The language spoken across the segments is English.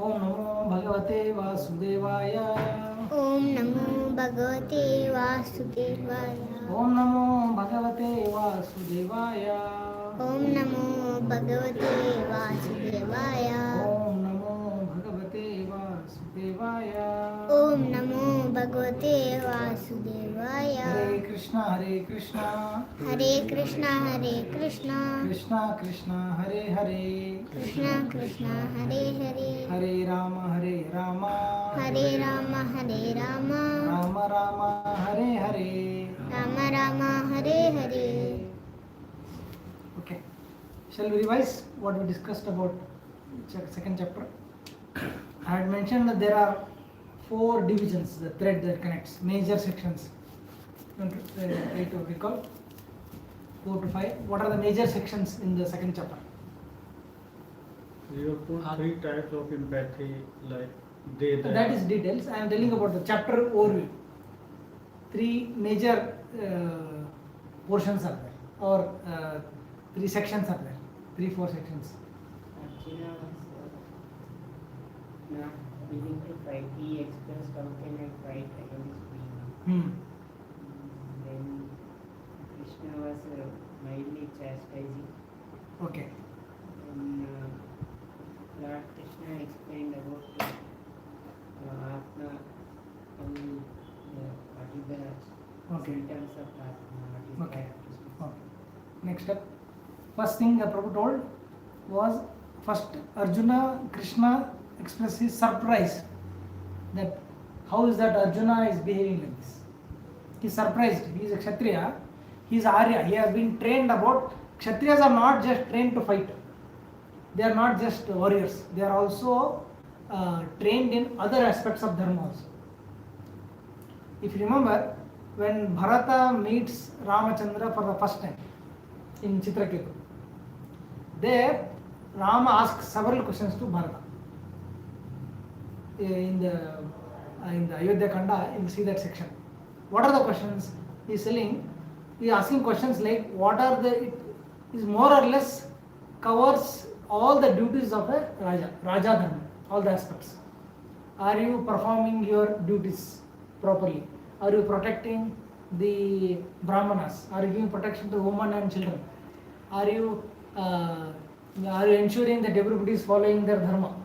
ओम नमो भगवते वासुदेवाय। ओम नमो भगवते वासुदेवाय। ओम नमो भगवते वासुदेवाय। ओम नमो भगवते वासुदेवाय। ओम नमो भगवते वासुदेवाय। ओम नमो भगवते वासुदेवाय। हरे कृष्णा हरे कृष्णा हरे कृष्णा हरे कृष्णा कृष्णा कृष्णा हरे हरे कृष्णा कृष्णा हरे हरे हरे राम हरे राम हरे राम हरे Ram Ram Ram Hare Hare Ram Ram Hare Hare. Okay, shall we revise what we discussed about second chapter? I had mentioned that there are 4 divisions, the thread that connects, major sections. You want to try to recall 4 to 5. What are the major sections in the second chapter? You have put 3 types of empathy, like they, that. That is details. I am telling about the chapter overview. 3 major portions are there, or 3 sections are there. 3-4 sections. Arjuna was not willing to fight. He expressed how can I fight against me. Then Krishna was mildly chastising. Okay. And Lord Krishna explained about Atma, what is the symptoms of Atma, what is Okay. characteristics. Okay. Next step. First thing the Prabhu told was, first Arjuna, Krishna expressed his surprise that how is that Arjuna is behaving like this. He is surprised. He is a Kshatriya. He is Arya. He has been trained about. Kshatriyas are not just trained to fight. They are not just warriors. They are also trained in other aspects of dharma also. If you remember, when Bharata meets Ramachandra for the first time in Chitraketu, there Rama asks several questions to Bharata. In the Ayodhya Kanda, you will see that section. What are the questions? He is asking questions like, what are the, it is more or less covers all the duties of a Raja Dharma, all the aspects. Are you performing your duties properly? Are you protecting the Brahmanas? Are you giving protection to women and children? Are you ensuring that everybody is following their dharma?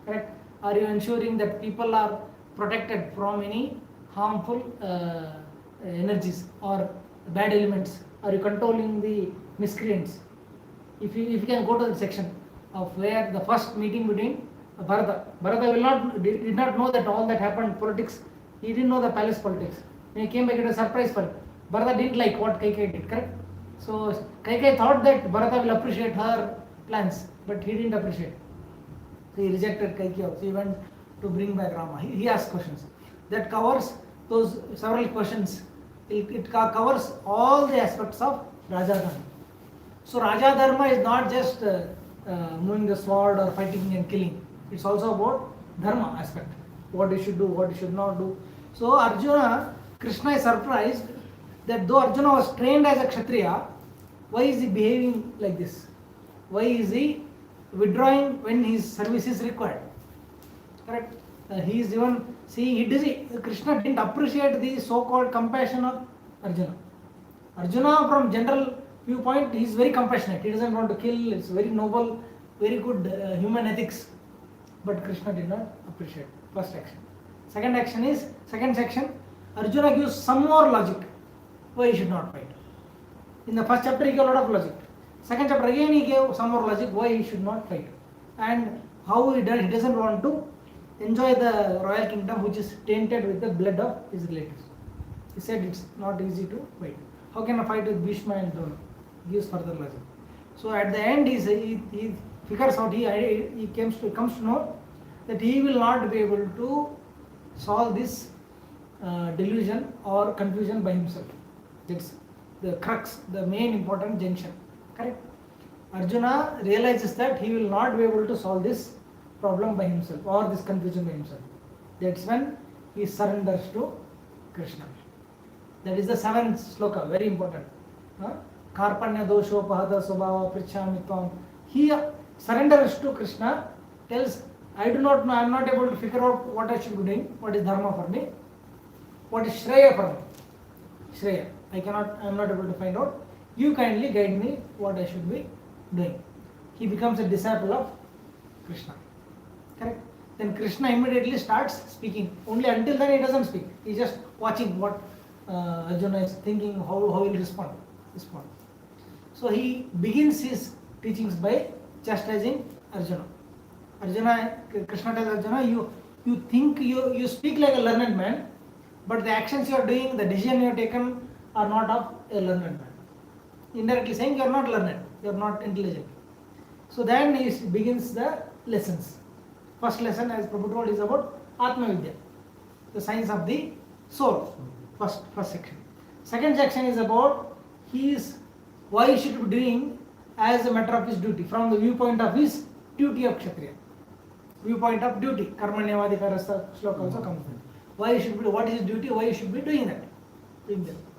Correct? Are you ensuring that people are protected from any harmful energies or bad elements? Are you controlling the miscreants? If you can go to the section of where the first meeting between Bharata did not know that all that happened politics. He didn't know the palace politics. When he came back, it was a surprise for him. Bharata didn't like what Kaikai did, correct? So Kaikai thought that Bharata will appreciate her plans, but he didn't appreciate. So he rejected Kaikai also. He went to bring back Rama. He asked questions. That covers those several questions. It covers all the aspects of Raja Dharma. So Raja Dharma is not just moving the sword or fighting and killing. It's also about Dharma aspect. What you should do, what you should not do. So Arjuna, Krishna is surprised that though Arjuna was trained as a Kshatriya, why is he behaving like this? Why is he withdrawing when his service is required? Correct? He is even seeing, Krishna didn't appreciate the so-called compassion of Arjuna. Arjuna, from general viewpoint, he is very compassionate. He doesn't want to kill. It's very noble, very good human ethics. But Krishna did not appreciate. First action. Second section, Arjuna gives some more logic why he should not fight. In the first chapter he gave a lot of logic. Second chapter again he gave some more logic why he should not fight. And how he doesn't want to enjoy the royal kingdom which is tainted with the blood of his relatives. He said it's not easy to fight. How can I fight with Bhishma and Drona? He gives further logic. So at the end he figures out, he comes to know that he will not be able to solve this delusion or confusion by himself. That's the crux, the main important junction. Correct? Arjuna realizes that he will not be able to solve this problem by himself or this confusion by himself. That's when he surrenders to Krishna. That is the 7th sloka, very important. Karpanya doshopahata subhava prichhami tvam. He surrenders to Krishna, tells, I do not know, I am not able to figure out what I should be doing, what is dharma for me, what is shreya for me. Shreya, I am not able to find out. You kindly guide me what I should be doing. He becomes a disciple of Krishna. Correct? Then Krishna immediately starts speaking. Only until then he doesn't speak. He is just watching what Arjuna is thinking, how he will respond. So he begins his teachings by chastising Arjuna. Krishna tells Arjuna, you think you speak like a learned man, but the actions you are doing, the decision you have taken are not of a learned man. Indirectly saying you are not learned, you are not intelligent. So then he begins the lessons. First lesson, as Prabhu told, is about Atma Vidya, the science of the soul. First section. Second section is about why he should be doing as a matter of his duty, from the viewpoint of his duty of Kshatriya. Viewpoint of duty, Karmanyavadikarasa sloka also comes in. Why he should be, what is his duty, why he should be doing that.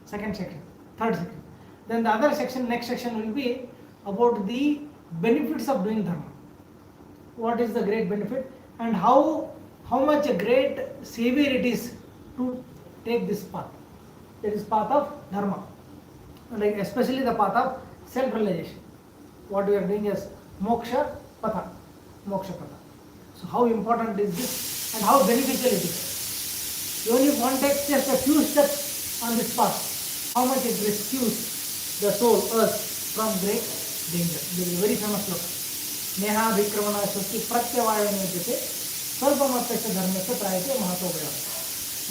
Second section. Third section. Then the other section, next section will be about the benefits of doing dharma. What is the great benefit and how much a great savior it is to take this path. That is path of dharma. Like especially the path of self-realization. What we are doing is moksha patha. So how important is this and how beneficial it is. Even if one takes just a few steps on this path, how much it rescues the soul, earth, from great danger. This is a very famous sloka. Neha vikramana shakti pratyavayane jite sarvamatasya dharmasya prayate mahatobhaya.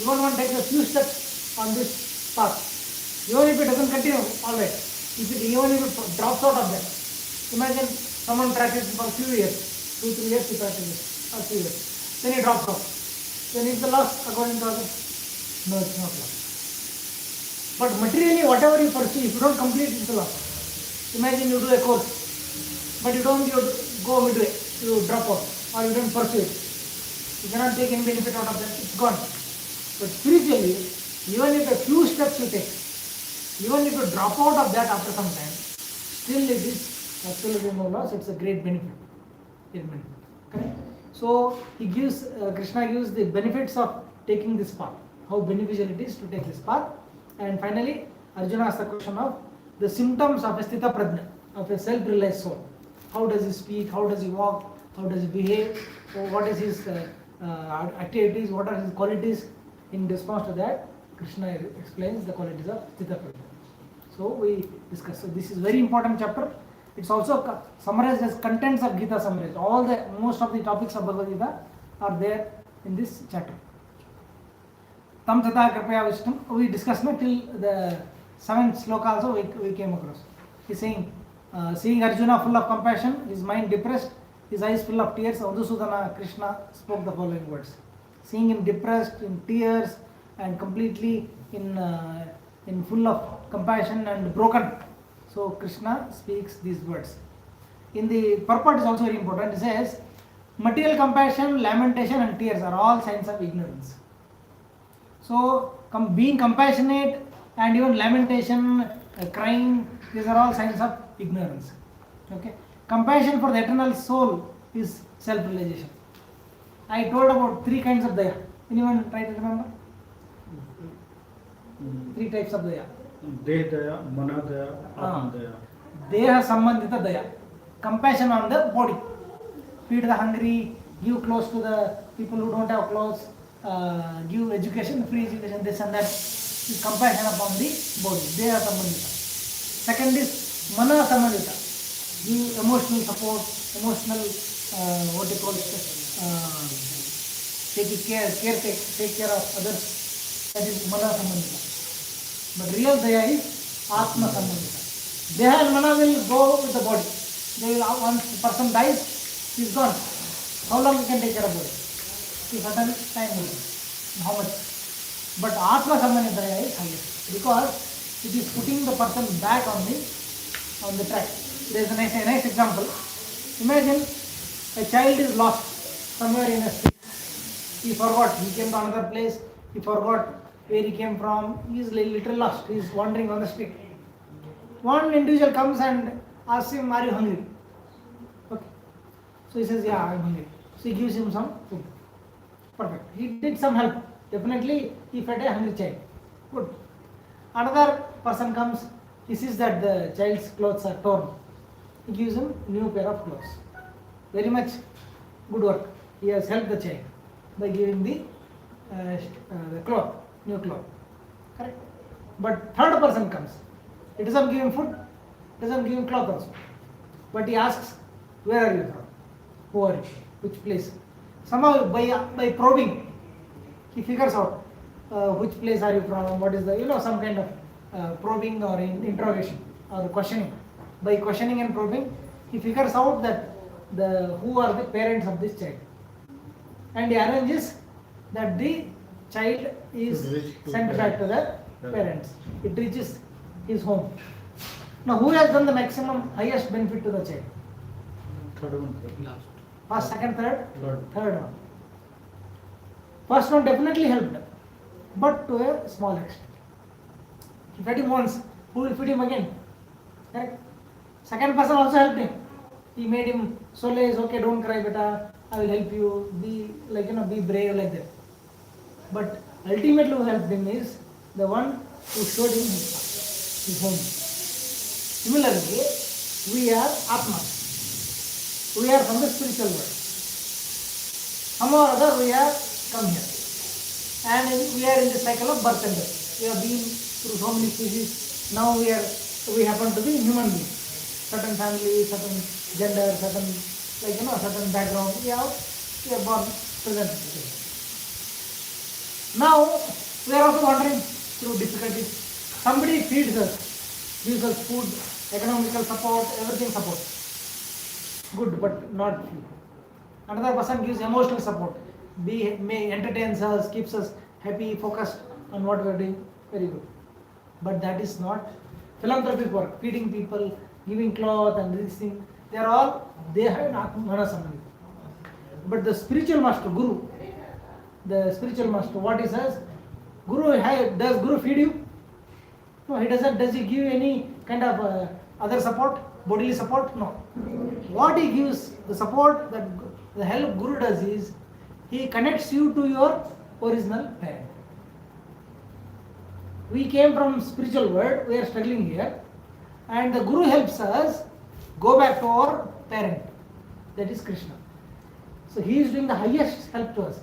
Even one takes a few steps on this path, even if it doesn't continue, alright. Even if it drops out of that. Imagine someone practices for a few years, 2-3 years he practices, or 2 years. Then he drops off. Then is the loss according to others? No, it's not loss. But materially, whatever you pursue, if you don't complete, it's a loss. Imagine you do a course, but you go midway, you drop out, or you don't pursue it. You cannot take any benefit out of that, it's gone. But spiritually, even if a few steps you take, even if you drop out of that after some time, still it is absolutely no loss, it's a great benefit. Correct? So Krishna gives the benefits of taking this path, how beneficial it is to take this path. And finally, Arjuna asked the question of the symptoms of a Sthita Prajna, of a self-realized soul. How does he speak? How does he walk? How does he behave? What is his activities? What are his qualities? In response to that, Krishna explains the qualities of Sthita Prajna. So we discuss. So this is very important chapter. It's also summarized as contents of Gita summarized. Most of the topics of Bhagavad-gita are there in this chapter. Tam tata kripaya Vishnu. We discussed till the 7th sloka also we came across. He's saying, seeing Arjuna full of compassion, his mind depressed, his eyes full of tears, Madhusudana Krishna spoke the following words. Seeing him depressed, in tears, and completely in full of compassion and broken. So Krishna speaks these words. In the purport is also very important. It says, material compassion, lamentation and tears are all signs of ignorance. So being compassionate and even lamentation, crying, these are all signs of ignorance. Okay. Compassion for the eternal soul is self-realization. I told about 3 kinds of daya. Anyone try to remember? 3 types of daya. Deh daya, mana daya, atma daya. Deha sambandhita daya. Compassion on the body. Feed the hungry, give clothes to the people who don't have clothes, give education, free education, this and that. Is compassion upon the body. Deha sambandhita. Second is mana sambandhita. Give emotional support, emotional, take care of others. That is mana sambandhita. But real daya is atma sambandhita. Deha and mana will go with the body. They will, once the person dies, he is gone. How long you can take care of body? A certain time only. How much? But atma sambandhita daya is highest because it is putting the person back on the track. There is a nice example. Imagine a child is lost somewhere in a street. He forgot. He came to another place. He forgot where he came from. He is little lost. He is wandering on the street. One individual comes and asks him, "Are you hungry?" Okay. So he says, "Yeah, I am hungry." So he gives him some food. Perfect. He did some help. Definitely he fed a hungry child. Good. Another person comes. He sees that the child's clothes are torn. He gives him a new pair of clothes. Very much good work. He has helped the child by giving the cloth, new cloth. Correct? But third person comes. He doesn't give him food, doesn't give him cloth also. But he asks, "Where are you from? Who are you? Which place?" Somehow by probing, he figures out which place are you from, what is the, some kind of probing or interrogation or questioning. By questioning and probing, he figures out that who are the parents of this child. And he arranges that the child is sent back to the parents. It reaches his home. Now, who has done the maximum, highest benefit to the child? Third one. Last. First, second, third? Third one. First one definitely helped, but to a small extent. He fed him once, who will feed him again? Correct? Second person also helped him. He made him solace, "Okay, don't cry, beta, I will help you, be brave," like that. But ultimately who helped him is the one who showed him his home. Similarly, we are Atmas. We are from the spiritual world. Somehow or other we are come here. And we are in the cycle of birth and death. We have been through so many species. Now we happen to be human beings. Certain family, certain gender, certain background. We are born present. Now we are also wandering through difficulties. Somebody feeds us, gives us food, economical support, everything support. Good, but not few. Another person gives emotional support, entertains us, keeps us happy, focused on what we are doing. Very good. But that is not philanthropic work, feeding people, giving cloth and these things. They are all Deha and Mana Sambandhita. But the spiritual master, Guru, what he says, does Guru feed you? No, he doesn't. Does he give any kind of other support, bodily support? No. What he gives, the support, the help Guru does is, he connects you to your original parent. We came from spiritual world, we are struggling here, and the Guru helps us go back to our parent, that is Krishna. So he is doing the highest help to us.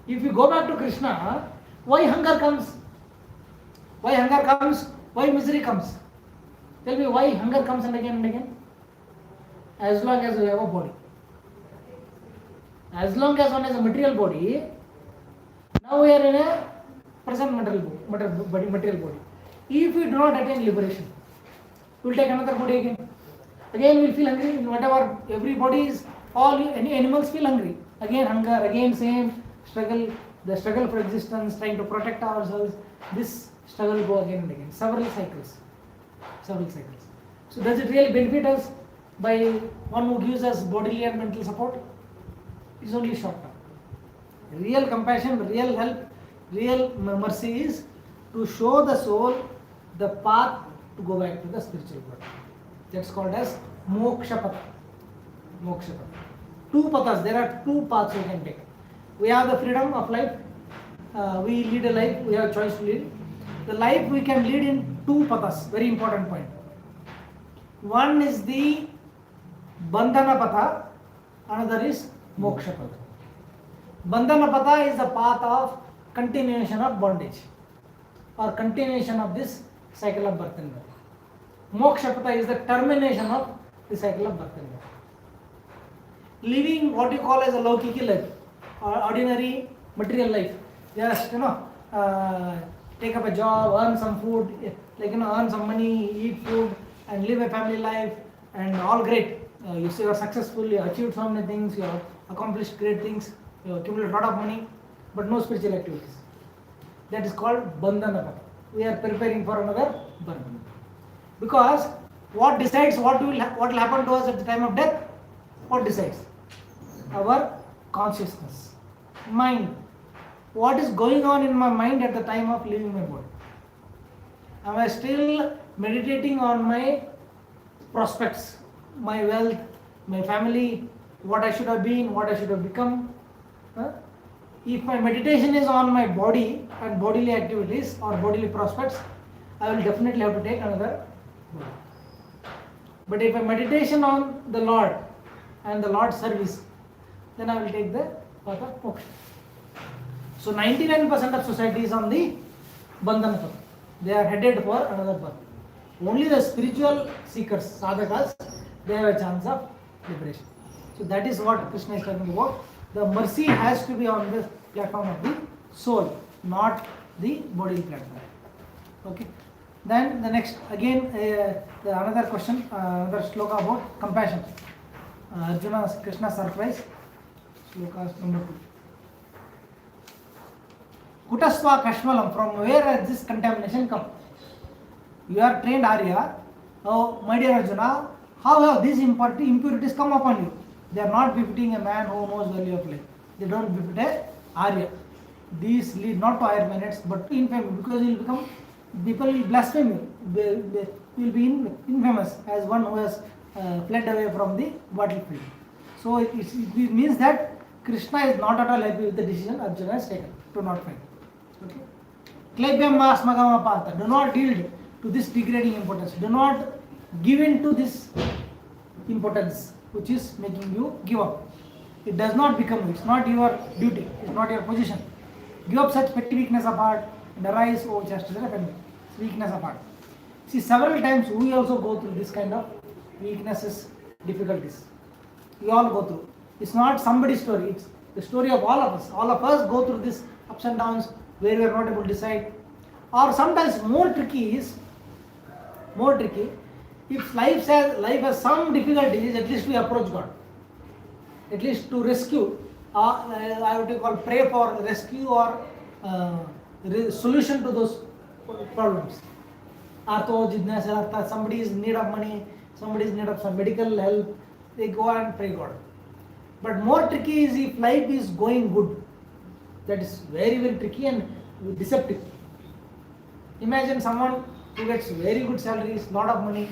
If you go back to Krishna, why hunger comes? Why hunger comes? Why misery comes? Tell me why hunger comes and again and again? As long as we have a body. As long as one has a material body, now we are in a present material body. If we do not attain liberation, we will take another body again. Again we will feel hungry. Whatever, everybody is, any animals feel hungry. Again hunger, again same struggle, the struggle for existence, trying to protect ourselves. This struggle will go again and again. Several cycles. So does it really benefit us by one who gives us bodily and mental support? It is only short term. Real compassion, real help, real mercy is to show the soul the path to go back to the spiritual world. That's called as moksha path. Two pathas, there are two paths we can take. We have the freedom of life. We lead a life, we have choice to lead. The life we can lead in two pathas, very important point. One is the bandhana patha, another is moksha patha. Bandhana patha is the path of continuation of bondage or continuation of this cycle of birth and death. Moksha patha is the termination of the cycle of birth and death. Living what you call as a laukiki life or ordinary material life, just take up a job, earn some food, earn some money, eat food and live a family life and all great. You say you are successful, you have achieved so many things, you have accomplished great things, you have accumulated a lot of money, but no spiritual activities. That is called bandhana patha. We are preparing for another bandhana. Because what decides what will happen to us at the time of death? What decides? Our consciousness, mind. What is going on in my mind at the time of leaving my body? Am I still meditating on my prospects, my wealth, my family, what I should have been, what I should have become? If my meditation is on my body and bodily activities or bodily prospects, I will definitely have to take another body. But if my meditation on the Lord and the Lord's service, then I will take the path of moksha. So 99% of society is on the bandhana path. They are headed for another path. Only the spiritual seekers, sadhakas, they have a chance of liberation. So that is what Krishna is talking about. The mercy has to be on the platform of the soul, not the bodily platform. Okay. Then the next, again, another question, another sloka about compassion. Arjuna, Krishna surprise. Sloka number 2. Kutasva Kashmalam, from where has this contamination come? You are trained Arya. Oh, my dear Arjuna, how have these impurities come upon you? They are not befitting a man who knows value of life. They don't befit a Arya. These lead not to higher planets but to infamy, because you will become, people will blaspheme you. You will be infamous as one who has fled away from the battlefield. So it means that Krishna is not at all happy with the decision Arjuna has taken to not fight. Okay. Klebhyam asmagama partha. Do not yield to this degrading impotence. Do not give in to this impotence which is making you give up. It does not become you. It's not your duty. It's not your position. Give up such petty weakness of heart and arise, O chastity of envy. Weakness of heart. See, several times we also go through this kind of weaknesses, difficulties. We all go through. It's not somebody's story. It's the story of all of us. All of us go through this ups and downs where we are not able to decide. Or sometimes more tricky, if life has some difficulties, at least we approach God. At least to rescue, I would call pray for rescue or solution to those problems. Somebody is in need of money, somebody is in need of some medical help, they go and pray God. But more tricky is if life is going good. That is very, very tricky and deceptive. Imagine someone who gets very good salaries, lot of money,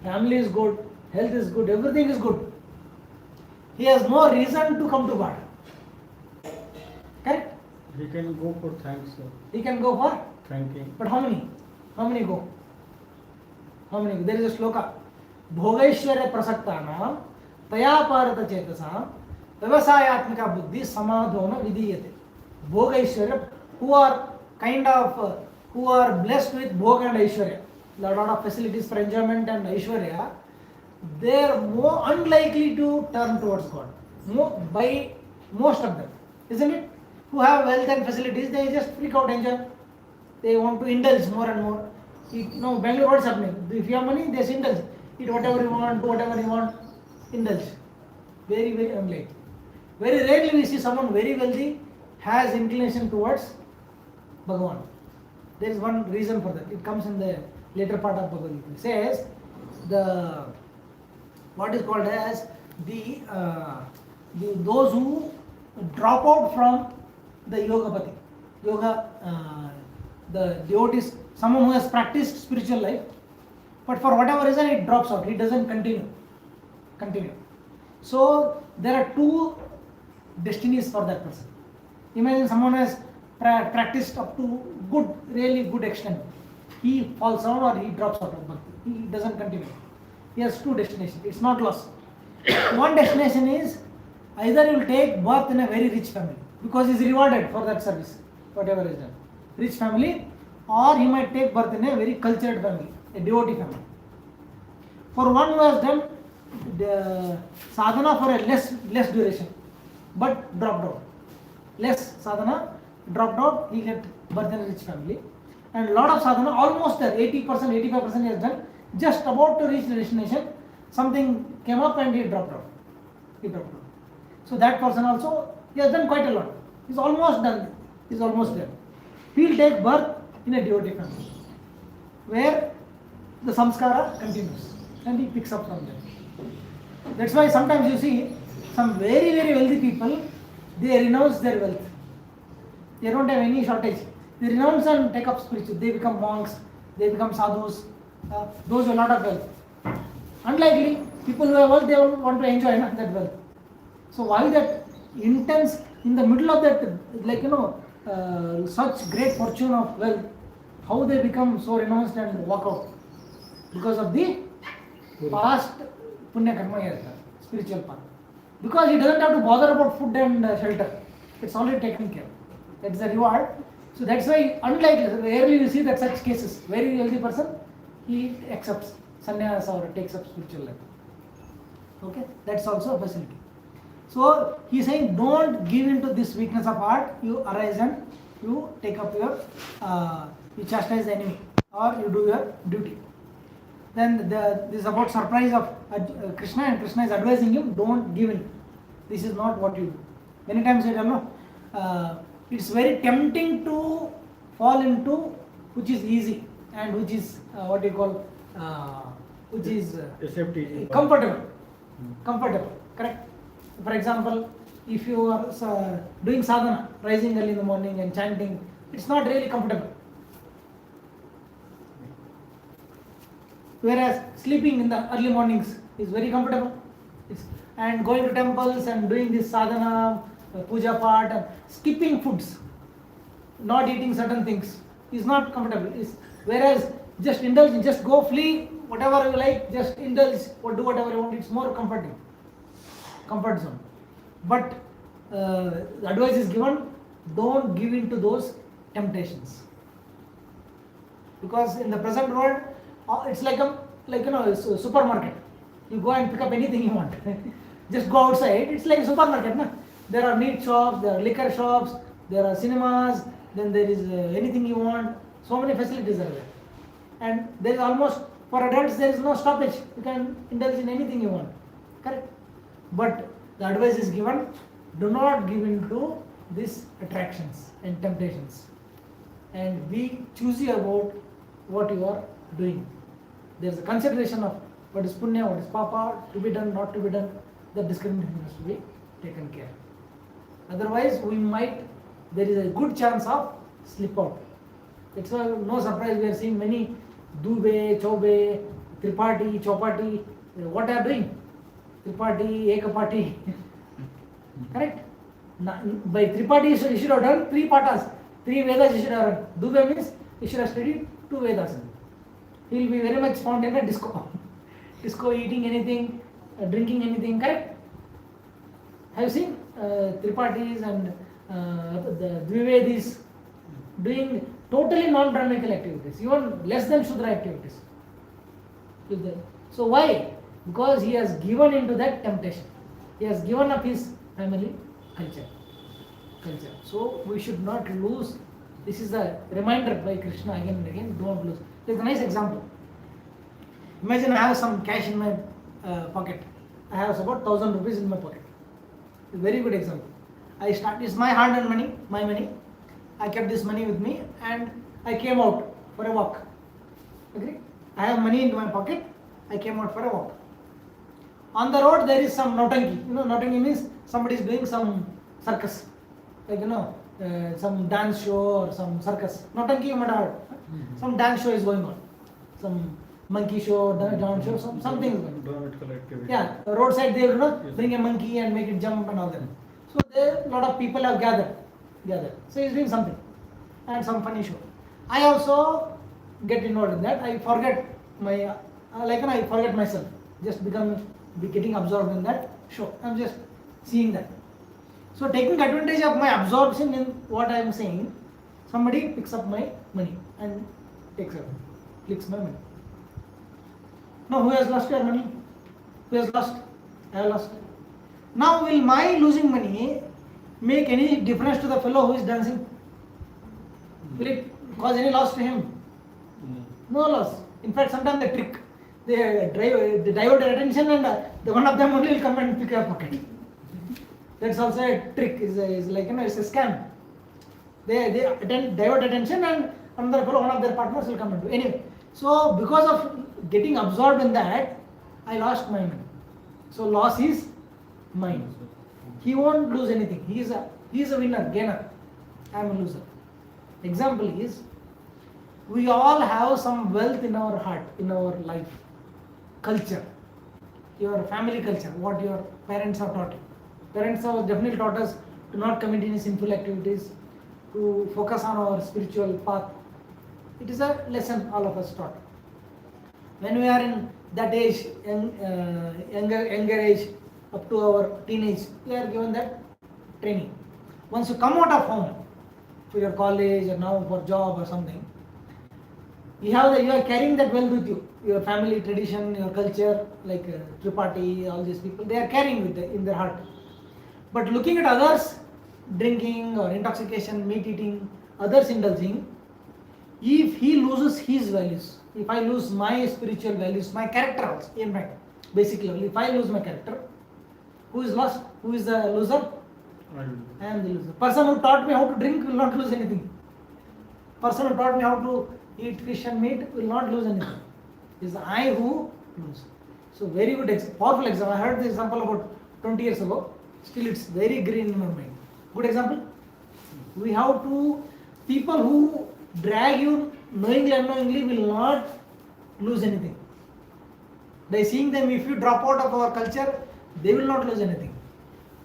family is good, health is good, everything is good. He has no reason to come to God. Correct? He can go for thanks, sir. He can go for Thanking. But how many? How many go? How many go? There is a sloka. Bhogaishwarya prasaktanam taya parata chetasam vyavasayatmika buddhi samadhona vidiyate. Bhogaishwarya, who are kind of who are blessed with bhoga and aishwarya, a lot of facilities for enjoyment and aishwarya, they are more unlikely to turn towards God. By most of them, isn't it? Who have wealth and facilities, they just freak out, enjoy. They want to indulge more and more. Bangalore, what's happening? If you have money, they just indulge. Eat whatever you want, do whatever you want, indulge. Very, very unlikely. Very rarely we see someone very wealthy has inclination towards Bhagavan. There is one reason for that. It comes in the later part of Bhagavad-gita. It says what is called as those who drop out from the yogapati. The devotees, someone who has practiced spiritual life, but for whatever reason it drops out. He doesn't continue. So there are two destinies for that person. Imagine someone has practiced up to really good extent. He falls down or he drops out of bhakti. He doesn't continue. He has two destinations. It's not loss. One destination is either he will take birth in a very rich family because he is rewarded for that service, whatever is done. Rich family, or he might take birth in a very cultured family, a devotee family. For one who has done the sadhana for a less duration, but dropped out. Less sadhana, dropped out, he get birth in a rich family. And a lot of sadhana, almost there, 80%, 85% he has done, just about to reach the destination, something came up and he dropped out. So that person also, he has done quite a lot. He's almost done, he's almost there. He will take birth in a devotee family, where the samskara continues and he picks up from there. That's why sometimes you see some very, very wealthy people, they renounce their wealth. They don't have any shortage. They renounce and take up spiritual. They become monks, they become sadhus, those with a lot of wealth. Unlikely, people who have wealth, they want to enjoy that wealth. So why that intense, in the middle of that, such great fortune of wealth, how they become so renounced and walk out? Because of the past punya karma he has done, spiritual path. Because he doesn't have to bother about food and shelter. It's already taken care. That's the reward. So that's why, unlikely, rarely you see that such cases. Very wealthy person, he accepts sannyas or takes up spiritual life. Okay, that's also a facility. So he is saying, don't give in to this weakness of heart. You arise and you take up you chastise the enemy, or you do your duty. Then this is about surprise of Krishna, and Krishna is advising him, don't give in. This is not what you do. Many times I don't know. It's very tempting to fall into which is easy and which is which is comfortable. Comfortable, correct? For example, if you are doing sadhana, rising early in the morning and chanting, it's not really comfortable. Whereas sleeping in the early mornings is very comfortable. And going to temples and doing this sadhana, puja part, and skipping foods, not eating certain things is not comfortable. Whereas just indulge, just go flee, whatever you like, just indulge or do whatever you want, it's more comforting. Comfort zone. But the advice is given, don't give in to those temptations. Because in the present world, it's like a supermarket. You go and pick up anything you want. Just go outside, it's like a supermarket. Na? There are meat shops, there are liquor shops, there are cinemas, then there is anything you want. So many facilities are there. And there is almost, for adults, there is no stoppage. You can indulge in anything you want. Correct? But the advice is given, do not give in to these attractions and temptations. And be choosy about what you are doing. There is a consideration of what is punya, what is papa, to be done, not to be done. The discrimination has to be taken care. Otherwise, there is a good chance of slip out. That's why no surprise we are seeing many Dube, Chobe, Triparti, Chopati, what they are doing? Triparti, Ekapati. Correct? By Triparti you should have done 3 patas, 3 Vedas you should have done. Dube means He should have studied 2 Vedas. He will be very much found in a disco. Disco, eating anything, drinking anything, correct? Have you seen Tripatis and the Dvivedis doing totally non-Brahminical activities, even less than Shudra activities? So why? Because he has given into that temptation. He has given up his family culture. So we should not lose. This is a reminder by Krishna again and again. Don't lose. There's a nice example. Imagine I have some cash in my pocket. I have about 1,000 rupees in my pocket. A very good example. It's my hard-earned money, my money. I kept this money with me and I came out for a walk. Agree? I have money in my pocket. I came out for a walk. On the road there is some notanki. Notanki means somebody is doing some circus, like some dance show or some circus. Notanki you might have heard. Some dance show is going on, some monkey show, dance show, something is going on. Dramatical activity. Yeah, roadside they bring a monkey and make it jump and all that. So there a lot of people have gathered. So he's doing something and some funny show. I also get involved in that. I forget my I forget myself. Just getting absorbed in that show. I'm just seeing that. So taking advantage of my absorption in what I am saying, somebody picks up my money and clicks my money. Now who has lost your money? Who has lost? I have lost. Now will my losing money make any difference to the fellow who is dancing? Will it cause any loss to him? No loss. In fact, sometimes they trick. They divert their attention and one of them only will come and pick your pocket. That's also a trick. It's like it's a scam. They divert attention and another fellow, one of their partners will come and do. Anyway, so because of getting absorbed in that, I lost my money. So loss is mine. He won't lose anything. He is a winner, gainer. I am a loser. Example is, we all have some wealth in our heart, in our life, culture, your family culture, what your parents have taught you. Parents have definitely taught us to not commit any sinful activities, to focus on our spiritual path. It is a lesson all of us taught. When we are in that age, younger age, up to our teenage, we are given that training. Once you come out of home for your college or now for job or something, you are carrying that wealth with you. Your family tradition, your culture, like Tripathi, all these people, they are carrying with in their heart. But looking at others drinking or intoxication, meat eating, others indulging, if he loses his values, if I lose my spiritual values, my character also, in fact, basically, if I lose my character, who is lost? Who is the loser? I am the loser. Person who taught me how to drink will not lose anything. Person who taught me how to eat fish and meat will not lose anything. It is I who lose. So very good, powerful example. I heard this example about 20 years ago. Still it's very green in my mind. Good example. We have to, people who drag you knowingly or unknowingly will not lose anything. By seeing them, if you drop out of our culture, they will not lose anything.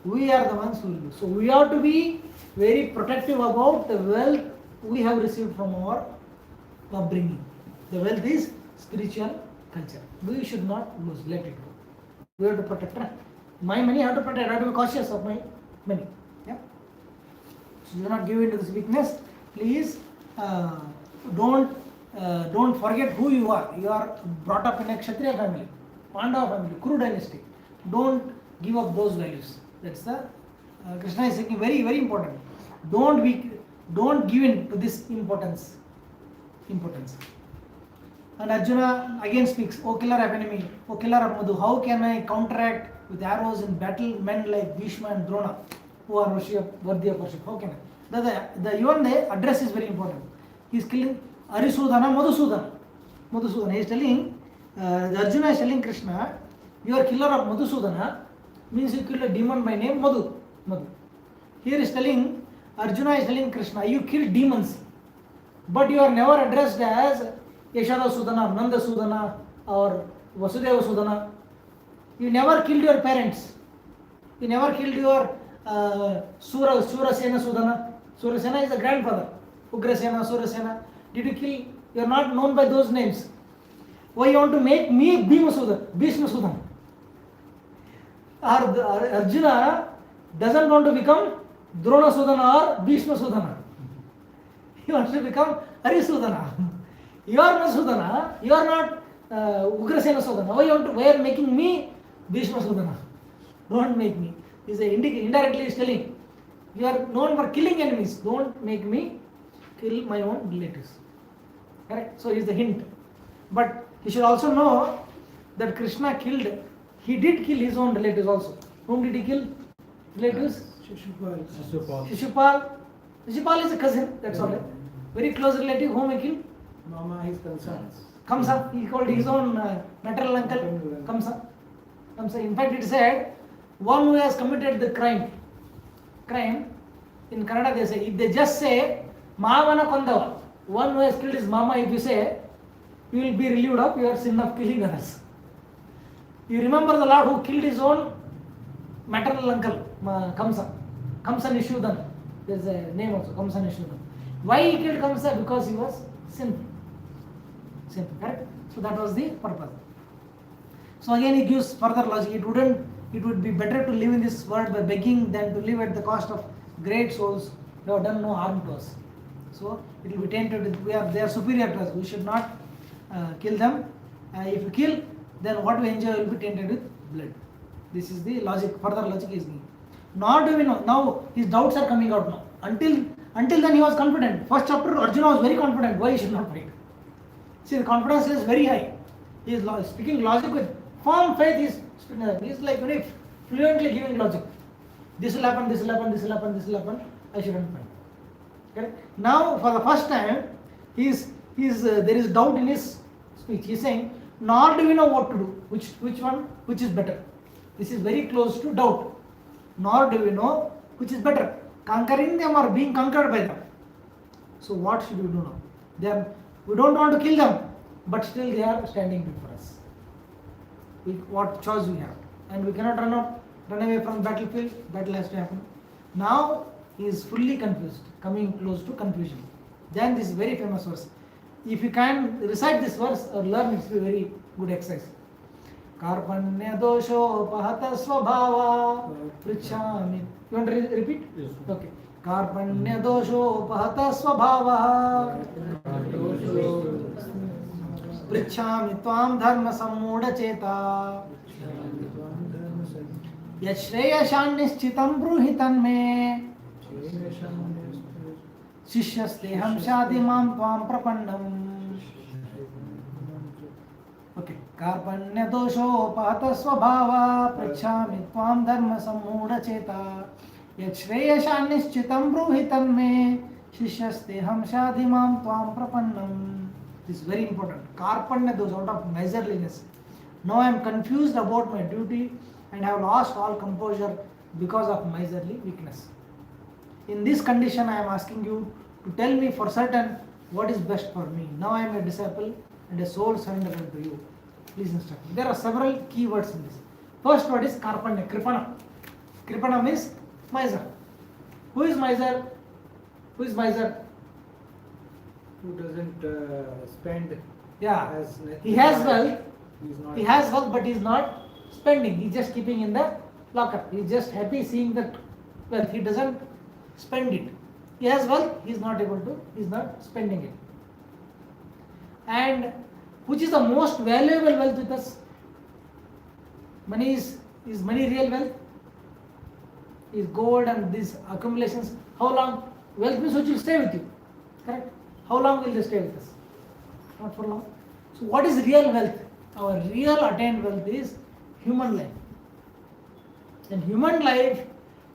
We are the ones who will lose. So we have to be very protective about the wealth we have received from our upbringing. The wealth is spiritual culture. We should not lose, let it go. We have to protect. My money I have to protect. I have to be cautious of my money. Yeah. So do not give in to this weakness. Please don't forget who you are. You are brought up in a Kshatriya family, Pandava family, Kuru dynasty. Don't give up those values. That's the Krishna is saying very, very important. Don't give in to this importance. And Arjuna again speaks, O killer of enemy, O killer of Madur, how can I counteract with arrows in battle men like Bhishma and Drona, who are worthy of worship? How can I? Even the address is very important. He is killing Arisudhana, Madhusudhana. He is telling, Arjuna is telling Krishna, you are killer of Madhusudhana, means you killed a demon by name Madur. Here is telling, Arjuna is telling Krishna, you killed demons, but you are never addressed as Yashoda Sudhana, Nanda Sudhana or Vasudeva Sudhana. You never killed your parents. You never killed your Surasena Sudhana. Surasena is the grandfather. Ugrasena, Surasena. Did you kill? You are not known by those names. Why you want to make me Bhishma Sudan? Arjuna doesn't want to become Drona Sudana or Bhishma Sudana. He wants to become Harisudana. You are not Sudana, you are not Ugrasena Sudana. Why are you making me Bhishma Sudana? Don't make me. He's indirectly telling, you are known for killing enemies. Don't make me kill my own relatives. Correct? So is the hint. But he should also know that Krishna killed, he did kill his own relatives also. Whom did he kill? Relatives? Shishupal. Shishupal is a cousin, that's all. Very close relative, whom he killed? Mama, his concern. Kamsa. He called his own maternal uncle Kamsa. In fact, it said, one who has committed the crime, in Kannada they say, if they just say, Mahavana Kondava, one who has killed his mama, if you say, you will be relieved of your sin of killing others. You remember the Lord who killed his own maternal uncle, Kamsa Nishudan. There is a name also, Kamsa Nishudan. Why he killed Kamsa? Because he was sinful. Correct? So that was the purpose. So again he gives further logic. It would be better to live in this world by begging than to live at the cost of great souls who have done no harm to us. So it will be tainted with, they are superior to us. We should not kill them. If you kill, then what we enjoy will be tainted with blood. This is the logic. Further logic is given. Nor do we know. Now his doubts are coming out now. Until then he was confident. First chapter Arjuna was very confident. Why he should not fight? See, the confidence is very high. He is speaking logic with firm faith. He is like very fluently giving logic. This will happen, this will happen, this will happen, this will happen. I shouldn't fight. Okay? Now for the first time, there is doubt in his speech. He is saying, nor do we know what to do. Which is better. This is very close to doubt. Nor do we know which is better, conquering them or being conquered by them. So what should we do now? We don't want to kill them, but still they are standing before us. What choice we have? And we cannot run away from the battlefield. Battle has to happen. Now he is fully confused, coming close to confusion. Then this very famous verse. If you can recite this verse or learn, it will be a very good exercise. Karpanya dosho pahata svabhava prichami. You want to repeat? Yes. Okay. Karpanya dosho pahata svabhava prichami tvam dharma sammudha cheta yashreyashannischitam bruhitan me Shishyasteham shadimam tvam prapannam. Okay. Karpanya dosho pahata svabhava prachami tvam dharma sammudha cheta yashreyashannischitam bruhitan me Shishyasteham shadimam tvam prapannam. This is very important. Karpanya dosha, out of miserliness. Now I am confused about my duty and have lost all composure because of miserly weakness. In this condition, I am asking you to tell me for certain what is best for me. Now I am a disciple and a soul surrendered unto you. Please instruct me. There are several key words in this. First word is karpanya, kripana. Kripana means miser. Who is miser? Who is miser? Who doesn't spend? Yeah, Has nothing. he has wealth. He's He has wealth, but he is not spending. He is just keeping in the locker. He is just happy seeing that wealth. He doesn't spend it. He has wealth, he is not spending it. And which is the most valuable wealth with us? Money is money real wealth? Is gold and these accumulations? How long? Wealth means which will stay with you. Correct? How long will they stay with us? Not for long. So what is real wealth? Our real attained wealth is human life. And human life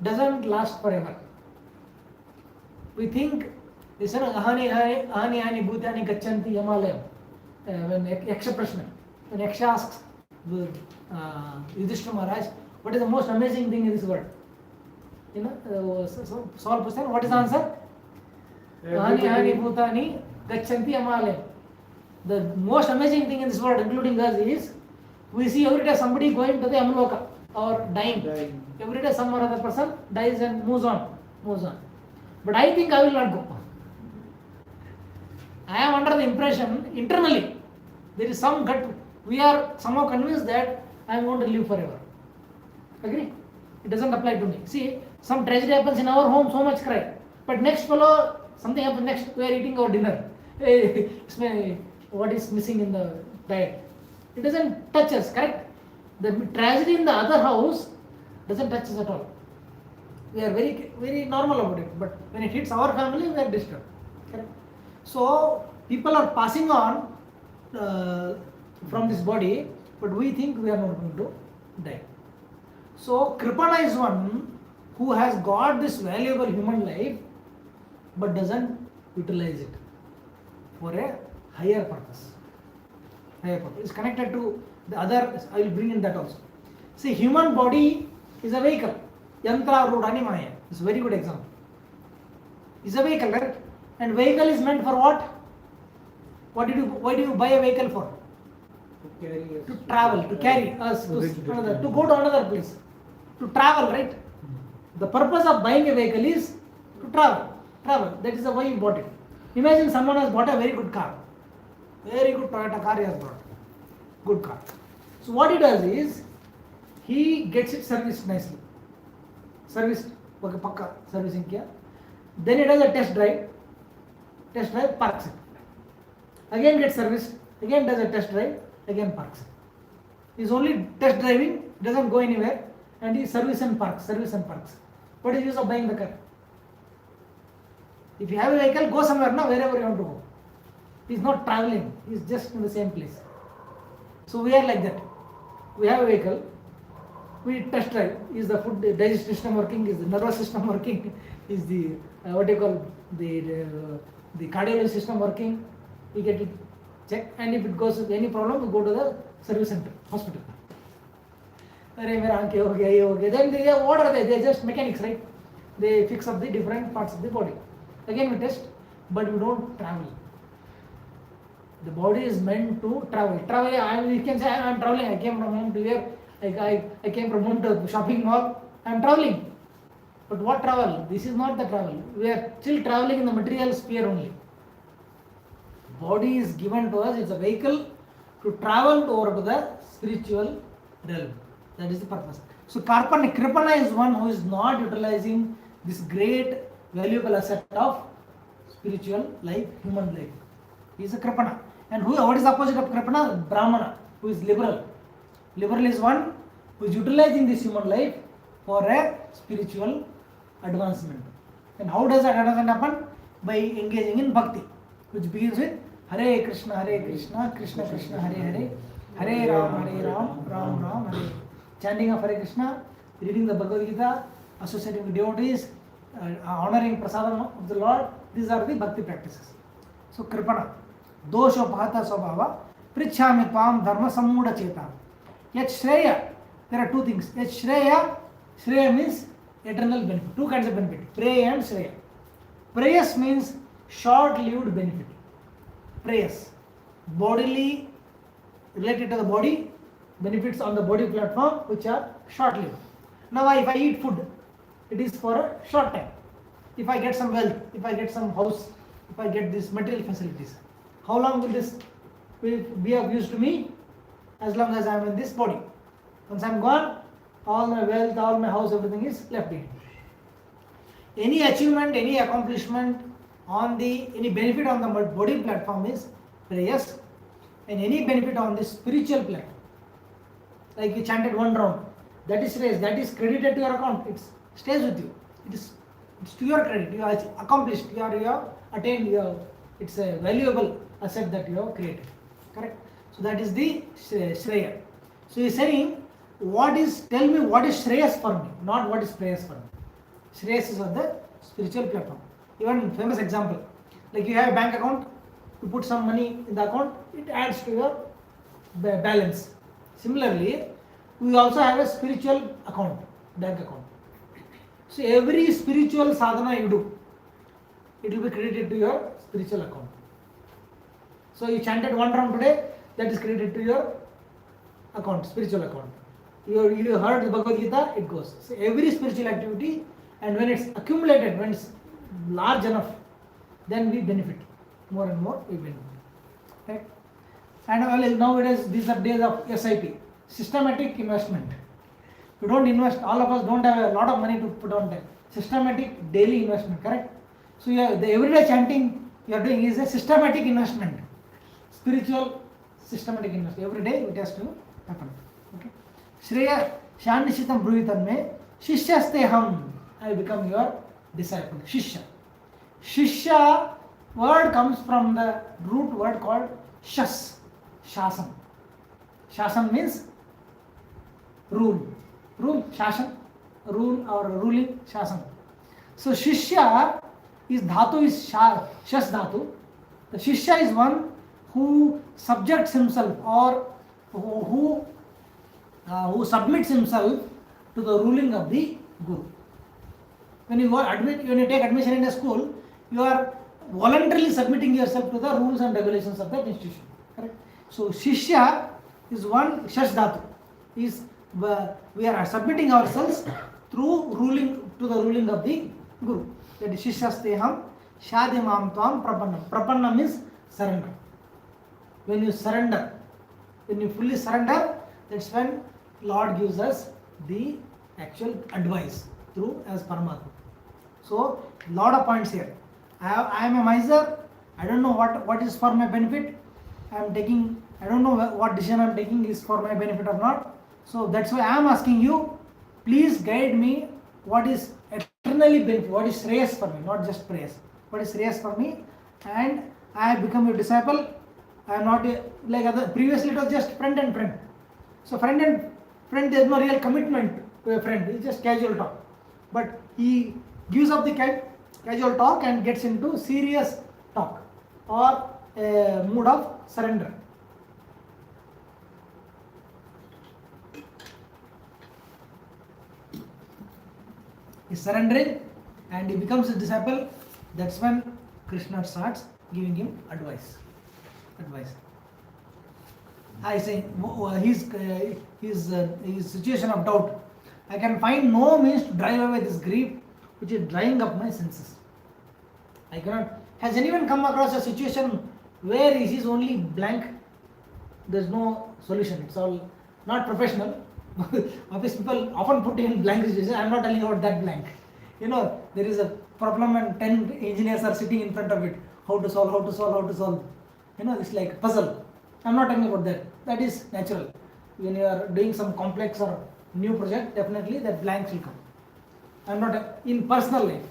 doesn't last forever. We think this is ahani bhutani gachanti yamalayam. When Yaksha Prashna, when Yaksha asks Yudhishthira Maharaj, what is the most amazing thing in this world? Saul person, what is the answer? Ahani bhutani gachanti yamalayam. The most amazing thing in this world, including us, is we see every day somebody going to the Yamaloka or dying. Every day some or other person dies and moves on. But I think I will not go. I am under the impression internally, there is some gut, we are somehow convinced that I am going to live forever. Agree? It doesn't apply to me. See, some tragedy happens in our home, so much cry. But next fellow, something happens next, we are eating our dinner. Hey, what is missing in the diet? It doesn't touch us, correct? The tragedy in the other house doesn't touch us at all. We are very, very normal about it. But when it hits our family, we are disturbed. Correct? So, people are passing on from this body, but we think we are not going to die. So, Kripana is one who has got this valuable human life but doesn't utilize it for a higher purpose. Higher purpose. It's connected to the other, I will bring in that also. See, human body is a vehicle. Yantra Rudani Maya is a very good example. It's a vehicle, right? And vehicle is meant for what? Why do you buy a vehicle for? To carry us. To travel, to carry us to another, to go to another place. To travel, right? The purpose of buying a vehicle is to travel. Travel. That is the why you bought it. Imagine someone has bought a very good car. Very good Toyota car he has bought. Good car. So what he does is, he gets it serviced nicely. Serviced, okay, pakka servicing kiya. Then he does a test drive. Test drive, parks it. Again gets serviced. Again does a test drive. Again parks it. He's only test driving, doesn't go anywhere, and he service and parks. What is the use of buying the car? If you have a vehicle, go somewhere now, wherever you want to go. He's not traveling, he's just in the same place. So we are like that. We have a vehicle, we test drive. Is the food digestive system working? Is the nervous system working? Is the the cardiology system working? We get it checked, and if it goes with any problem, we go to the service center, hospital. Then what are they? They're just mechanics, right? They fix up the different parts of the body. Again we test, but we don't travel. The body is meant to travel. You can say I am traveling. I came from home to here. I came from home to shopping mall. I am traveling. But what travel? This is not the travel. We are still traveling in the material sphere only. Body is given to us. It's a vehicle to travel over to the spiritual realm. That is the purpose. So Kripana is one who is not utilizing this great valuable asset of spiritual life, human life. He is a Kripana. And what is the opposite of Kripana? Brahmana, who is liberal. Liberal is one who is utilizing this human life for a spiritual advancement. And how does that advancement happen? By engaging in bhakti, which begins with Hare Krishna, Krishna Krishna, Hare Hare, Hare Ram, Ram Ram, Hare. Chanting of Hare Krishna, reading the Bhagavad-gita, associating with devotees, honoring prasadam of the Lord. These are the bhakti practices. So Kripana, Doshopahata Swabhava, Prichhami Tvam Dharma Sammuda Cheta. Yet Shreya, there are two things. Yet Shreya means eternal benefit. Two kinds of benefit, Preya and Shreya. Preyas means short-lived benefit. Preyas, bodily, related to the body, benefits on the body platform which are short-lived. Now if I eat food, it is for a short time. If I get some wealth, if I get some house, if I get these material facilities, how long will this be of use to me? As long as I am in this body. Once I am gone, all my wealth, all my house, everything is left behind. Any achievement, any accomplishment any benefit on the body platform is prayas, and any benefit on the spiritual platform. Like you chanted one round, that is raised, that is credited to your account. It stays with you. It's to your credit. You have accomplished. You have attained. It's a valuable asset that you have created. Correct. So that is the Shreya. So he is saying, tell me what is Shreyas for me, not what is prayers for me. Shreyas is on the spiritual platform. Even famous example, like you have a bank account, you put some money in the account, it adds to your balance. Similarly, we also have a spiritual account, bank account. So every spiritual sadhana you do, it will be credited to your spiritual account. So you chanted one round today, that is credited to your account, spiritual account. You heard the Bhagavad-gita, it goes. So every spiritual activity, and when it's accumulated, when it's large enough, then we benefit. more and more we win. Right? And nowadays these are days of SIP, systematic investment. You don't invest, all of us don't have a lot of money to put on that. Systematic daily investment, correct? So the everyday chanting you are doing is a systematic investment. Spiritual systematic investment. Every day it has to happen. Okay. Shreya Shannishitam Bruhitam me Shishyaste Ham. I become your disciple. Shishya. Shishya word comes from the root word called Shas. Shasan. Shasan means rule. Rule, Shasan. Rule or ruling, Shasan. So Shishya is dhatu is Shas dhatu. The Shishya is one who subjects himself or who submits himself to the ruling of the Guru. When you take admission in a school, you are voluntarily submitting yourself to the rules and regulations of that institution. Correct? So Shishya is one Shash dhatu. We are submitting ourselves through ruling to the ruling of the Guru. That is Shishyasteham Shadimam Tvam Prapanam. Prapanam means surrender. When you surrender, when you fully surrender, that's when Lord gives us the actual advice through as Paramatma. So, lot of points here. I am a miser. I don't know what is for my benefit. I don't know what decision I am taking is for my benefit or not. So that's why I am asking you, please guide me what is eternally benefit, what is shreyas for me, not just praise. What is shreyas for me? And I have become your disciple. I am not like other, previously it was just friend and friend. So friend and friend, there is no real commitment to a friend, it's just casual talk. But he gives up the casual talk and gets into serious talk or a mood of surrender. He is surrendering and he becomes a disciple. That's when Krishna starts giving him advice. I say his situation of doubt. I can find no means to drive away this grief which is drying up my senses. I cannot. Has anyone come across a situation where he is only blank? There's no solution. It's all not professional. Office people often put in blank situation. I'm not telling about that blank. There is a problem and 10 engineers are sitting in front of it. How to solve. It's like a puzzle. I'm not talking about that. That is natural. When you are doing some complex or new project, definitely that blanks will come. I'm not in personal life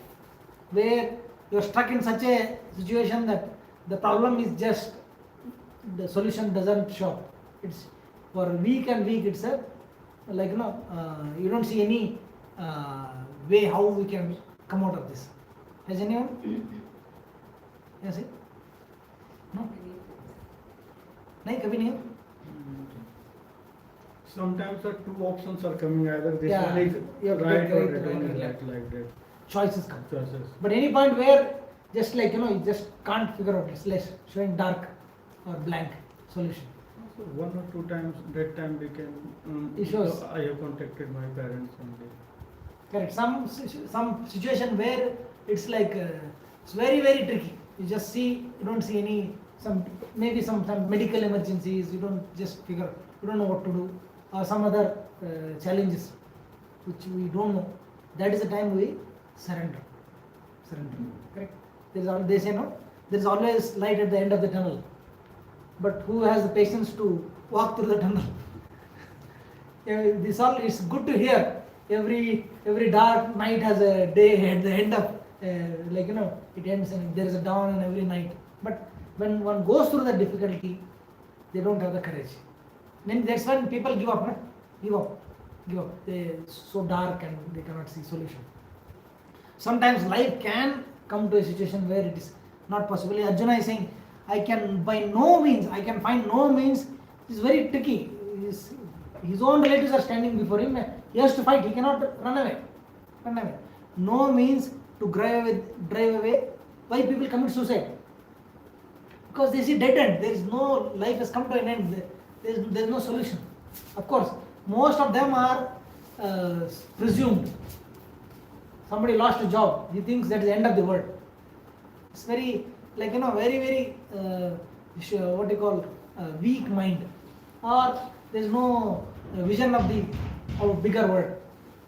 where you're stuck in such a situation that the problem is just the solution doesn't show up. It's for week and week itself. You don't see any way how we can come out of this. Has anyone? Yes, it? No? Kabhi nahi? Sometimes the two options are coming, either this Yeah, one is you have to right take or right wrong, or like that. Choices come. Choices. But any point where just you just can't figure out, it's less showing dark or blank solution. So one or two times, that time we can. It shows. So I have contacted my parents only. Correct. Some situation where it's like it's very very tricky. You just see, you don't see any maybe some medical emergencies. You don't just figure. You don't know what to do, or some other challenges which we don't know. That is the time we surrender. Correct. They say no. There is always light at the end of the tunnel. But who has the patience to walk through the tunnel? It's good to hear. Every dark night has a day at the end of it ends and there is a dawn in every night. But when one goes through the difficulty, they don't have the courage. Then that's when people give up. Give up. They're so dark and they cannot see solution. Sometimes life can come to a situation where it is not possible. Arjuna is saying, I can find no means. It's very tricky. His own relatives are standing before him. He has to fight. He cannot run away. No means to drive away. Why people commit suicide? Because they see dead end. There is no life has come to an end. There is no solution. Of course, most of them are presumed. Somebody lost a job. He thinks that is the end of the world. It's very like very very what you call weak mind, or there is no vision of the bigger world.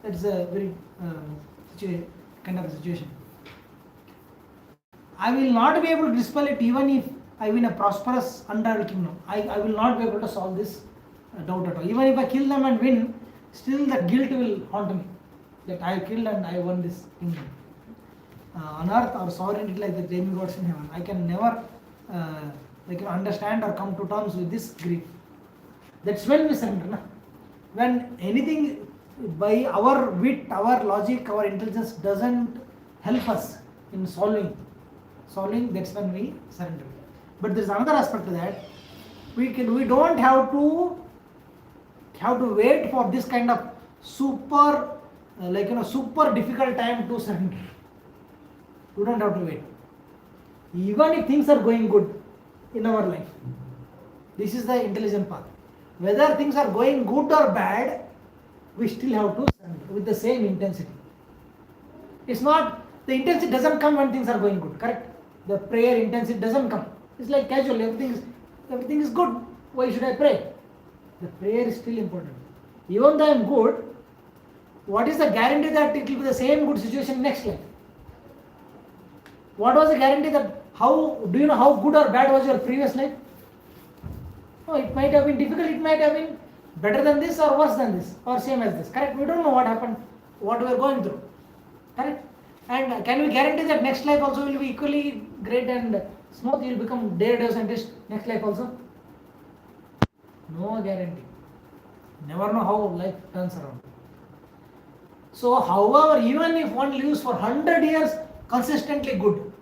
That's a very kind of a situation. I will not be able to dispel it even if I win a prosperous unrivaled kingdom. I will not be able to solve this doubt at all. Even if I kill them and win, still that guilt will haunt me, that I killed and I won this kingdom. On earth, our sovereignty like the demigods in heaven, I can never understand or come to terms with this grief. That's when we surrender. Na? When anything by our wit, our logic, our intelligence doesn't help us in solving, that's when we surrender. But there's another aspect to that. We don't have to wait for this kind of super super difficult time to surrender. We don't have to wait. Even if things are going good in our life, this is the intelligent path. Whether things are going good or bad, we still have to surrender with the same intensity. It's not, the intensity doesn't come when things are going good, correct? The prayer intensity doesn't come. It's like casual, everything is good. Why should I pray? The prayer is still important. Even though I am good, what is the guarantee that it will be the same good situation next life? What was the guarantee that, how do you know how good or bad was your previous life? No, it might have been difficult, it might have been better than this or worse than this or same as this, correct? We don't know what happened, what we are going through, correct? And can we guarantee that next life also will be equally great and smooth, you will become daredevil scientist next life also? No guarantee. Never know how life turns around. So however, even if one lives for 100 years consistently good,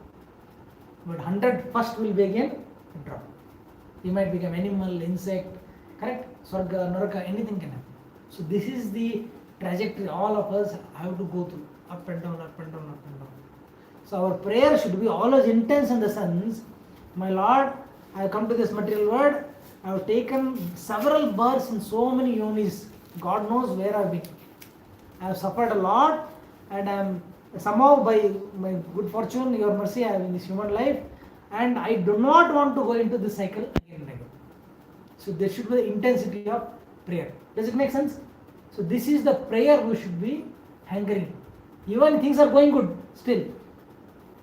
but 100 first will be again drop. You might become animal, insect, correct? Swarga, Naraka, anything can happen. So this is the trajectory all of us have to go through, up and down, up and down, up and down. So our prayer should be always intense in the sense, my Lord, I have come to this material world, I have taken several births in so many yonis, God knows where I have been. I have suffered a lot and I am somehow by my good fortune, your mercy, I am in this human life and I do not want to go into this cycle again and again. So there should be the intensity of prayer. Does it make sense? So this is the prayer we should be hankering. Even things are going good, still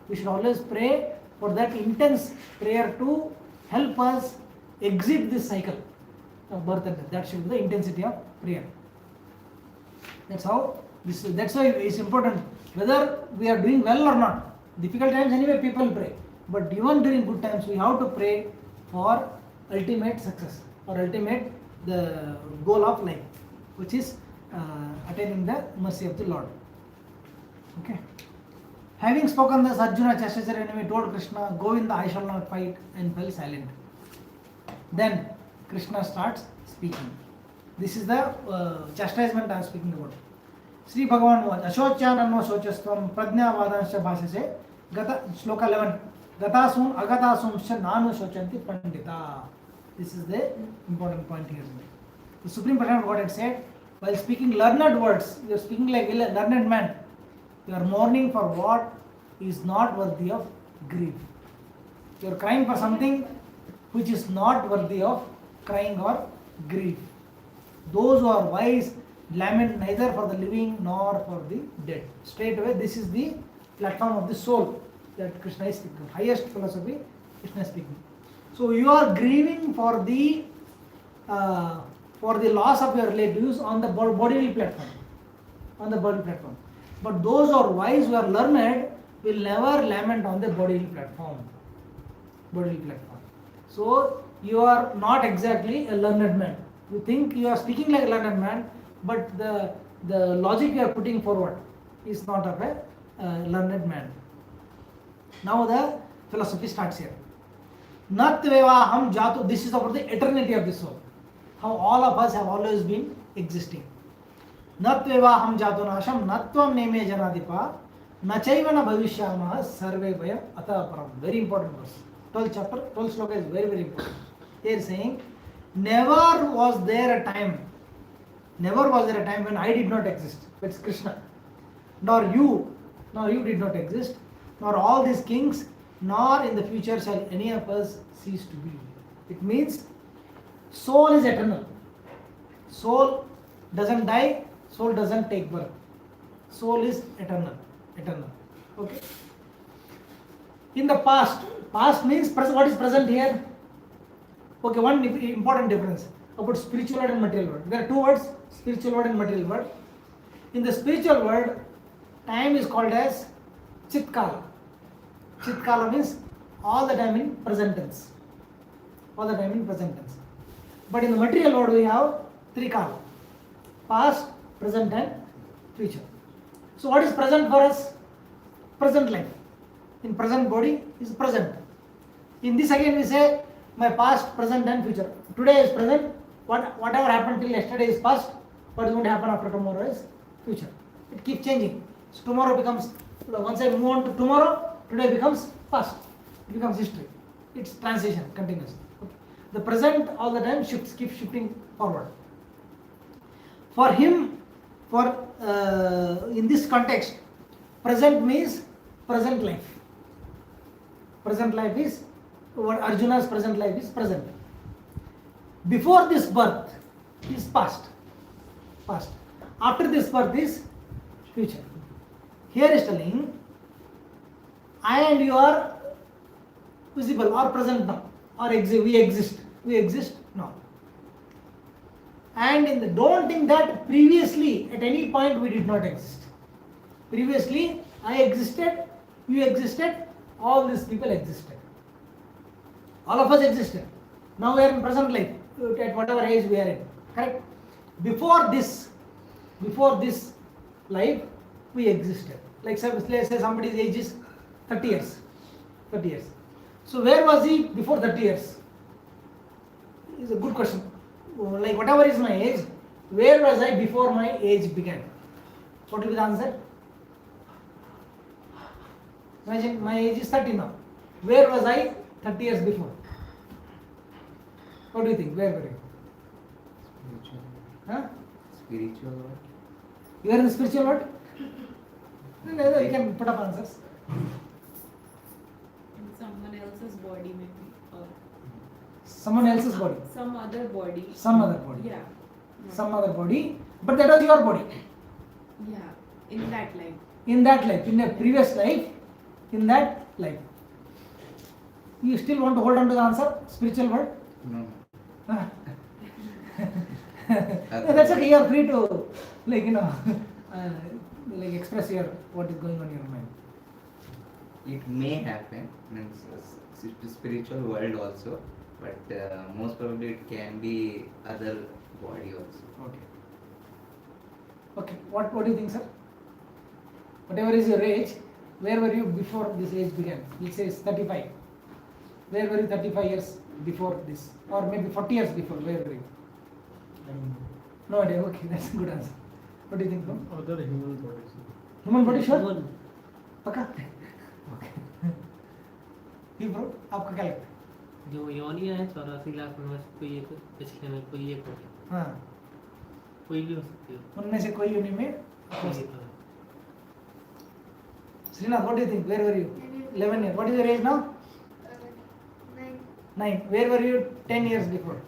we should always pray for that intense prayer to help us exit this cycle of birth and death. That should be the intensity of prayer. That's why it's important whether we are doing well or not. Difficult times anyway people pray, but even during good times we have to pray for ultimate success or ultimate the goal of life, which is attaining the mercy of the Lord. Okay. Having spoken thus, Arjuna, Chastacharya enemy, told Krishna, Govinda, I shall not fight, and fell silent. Then Krishna starts speaking. This is the chastisement I am speaking about. Sri Bhagavan was Ashocyananno Shochastvam Prajnavadansha Bhashase Gata Shloka 11 Gatasum Agatasum Sha Nanu Shochanti Pandita. This is the important point here. The Supreme Personality of Godhead said, while speaking learned words, you are speaking like a learned man. You are mourning for what is not worthy of grief. You are crying for something which is not worthy of crying or grief. Those who are wise lament neither for the living nor for the dead. Straight away, this is the platform of the soul that Krishna is speaking. Highest philosophy, Krishna is speaking. So you are grieving for the loss of your relatives on the bodily platform. On the bodily platform. But those who are wise, who are learned, will never lament on the bodily platform. Bodily platform. So you are not exactly a learned man. You think you are speaking like a learned man, but the logic you are putting forward is not of a learned man. Now the philosophy starts here. Natvevaham jatu. This is about the eternity of the soul. How all of us have always been existing. Natvevaham jatu nasham natvam neme janadipa nachaivana bhavishyamah sarve bhayam ataparam. Very important verse. 12th chapter, 12th sloka is very, very important. They are saying, never was there a time when I did not exist. That's Krishna. Nor you did not exist, nor all these kings, nor in the future shall any of us cease to be. It means soul is eternal. Soul doesn't die, soul doesn't take birth. Soul is eternal. Eternal. Okay. In the past means what is present here? Okay, one important difference about spiritual world and material world. There are two words, spiritual world and material world. In the spiritual world, time is called as Chitkala. Chitkala means all the time in present tense. All the time in present tense. But in the material world, we have three kala: past, present, and future. So, what is present for us? Present life. In present body is present. In this again we say my past, present, and future. Today is present. Whatever happened till yesterday is past. What is going to happen after tomorrow is future. It keeps changing. So tomorrow becomes, once I move on to tomorrow, today becomes past. It becomes history. It's transition, continuous. Okay. The present all the time shifts, keeps shifting forward. For him, in this context, present means present life. Present life is what Arjuna's present life is present. Before this birth is past. Past. After this birth is future. Here is telling I and you are visible or present now, or we exist. We exist now. And don't think that previously at any point we did not exist. Previously I existed, you existed, all these people existed. All of us existed. Now we are in present life, at whatever age we are in. Correct? Before this life, we existed. Like let's say somebody's age is 30 years. 30 years. So where was he before 30 years? It's a good question. Like whatever is my age, where was I before my age began? What will be the answer? Imagine my age is 30 now. Where was I 30 years before? What do you think? Where were you? Spiritual. Huh? Spiritual world. You are in the spiritual world? No, you can put up answers. In someone else's body maybe, or Someone else's body. some other body. Some other body. Yeah. Some other body. But that was your body. Yeah, in that life. In that life. In a previous life. In that life. You still want to hold on to the answer? Spiritual world? No. Ah. That's okay. You are free to, like express what is going on in your mind. It may happen, means spiritual world also, but most probably it can be other body also. Okay. Okay. What do you think, sir? Whatever is your age, where were you before this age began? Let's say it's 35. Where were you 35 years before this? Or maybe 40 years before, where were you? No idea. Okay, that's a good answer. What do you think, bro? Other human bodies. Human body, sure? पक्का? Okay. You bro, आपका क्या लगता है? जो योनियां हैं 84 लाख में से कोई एक, पिछले में कोई एक होगी, हाँ. कोई भी हो सकती है, उनमें से कोई योनि में कोई एक है। Srinath, what do you think? Where were you? 11 years. What is your age now? 9. Where were you 10 years before?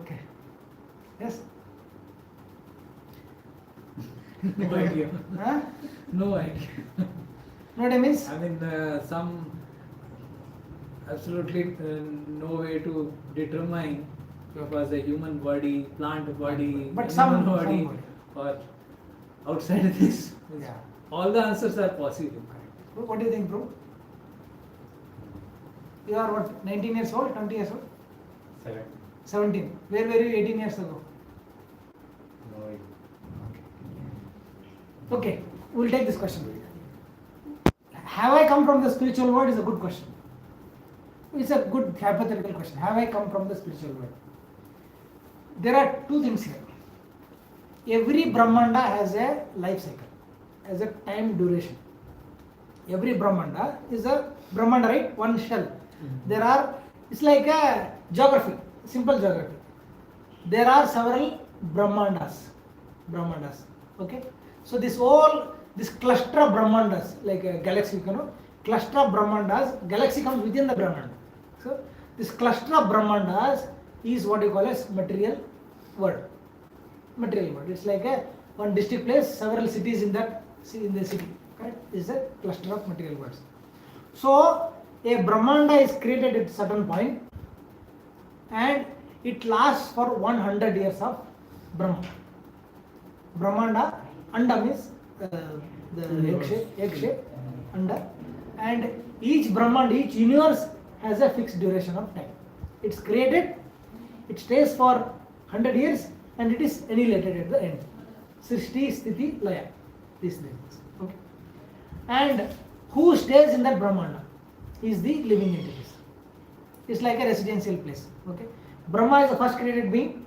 Okay. Yes? No idea. Huh? No idea. Know what I mean? I mean, some absolutely no way to determine if it was a human body, plant body, But animal some body, or outside this. Yeah. All the answers are possible. What do you think, bro? You are what? 19 years old? 20 years old? 17. Where were you 18 years ago? No idea. Okay, we'll take this question. Have I come from the spiritual world is a good question. It's a good hypothetical question. Have I come from the spiritual world? There are two things here. Every Brahmanda has a life cycle, has a time duration. Every Brahmanda is a Brahmanda, right? One shell. There are, it's like a geography, simple geography. There are several Brahmandas. Okay? So this whole this cluster of Brahmandas, like a galaxy, you know, cluster of Brahmandas, galaxy comes within the Brahmanda. So this cluster of Brahmandas is what you call as material world. Material world. It's like a one district place, several cities in that in the city. Correct? Is a cluster of material worlds. So a Brahmanda is created at a certain point, and it lasts for 100 years of Brahma. Brahmanda, Anda means the egg shape, Anda, and each Brahmanda, each universe has a fixed duration of time. It's created, it stays for 100 years, and it is annihilated at the end. Srishti, Sthiti, Laya, these things. Okay. And who stays in that Brahmanda is the living entities. It's like a residential place. Okay. Brahma is the first created being,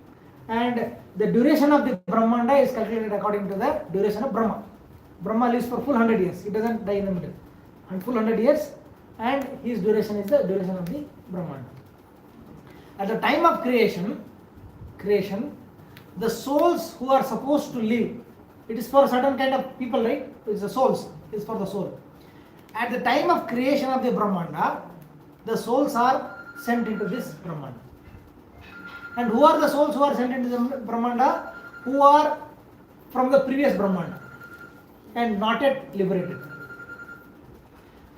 and the duration of the Brahmanda is calculated according to the duration of Brahma. Brahma lives for full 100 years. He doesn't die in the middle. And full 100 years, and his duration is the duration of the Brahmanda. At the time of creation, the souls who are supposed to live, it is for a certain kind of people, right? It's the souls. It's for the soul. At the time of creation of the Brahmanda, the souls are sent into this Brahmanda. And who are the souls who are sent into the Brahmanda? Who are from the previous Brahmanda and not yet liberated.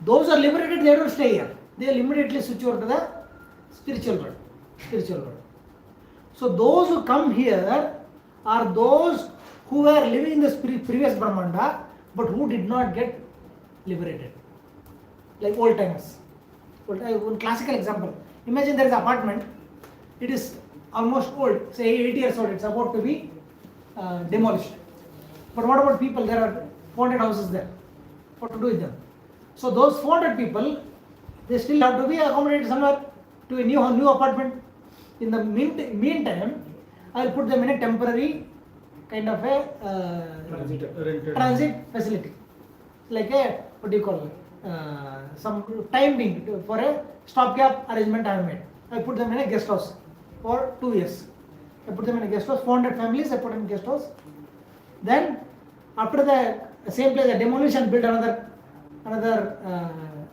Those who are liberated, they don't stay here. They will immediately switch over to the spiritual world. So those who come here are those who were living in the previous Brahmanda, but who did not get liberated. Like old timers. One classical example. Imagine there is an apartment. It is almost old, say 80 years old. It's about to be demolished. But what about people? There are 400 houses there. What to do with them? So those 400 people, they still have to be accommodated somewhere to a new apartment. In the meantime, I will put them in a temporary kind of a transit facility, like a what do you call it? Some time being for a stopgap arrangement I have made. I put them in a guest house for 2 years. I put them in a guest house. 400 families I put in a guest house. Then after the same place, the demolition, build another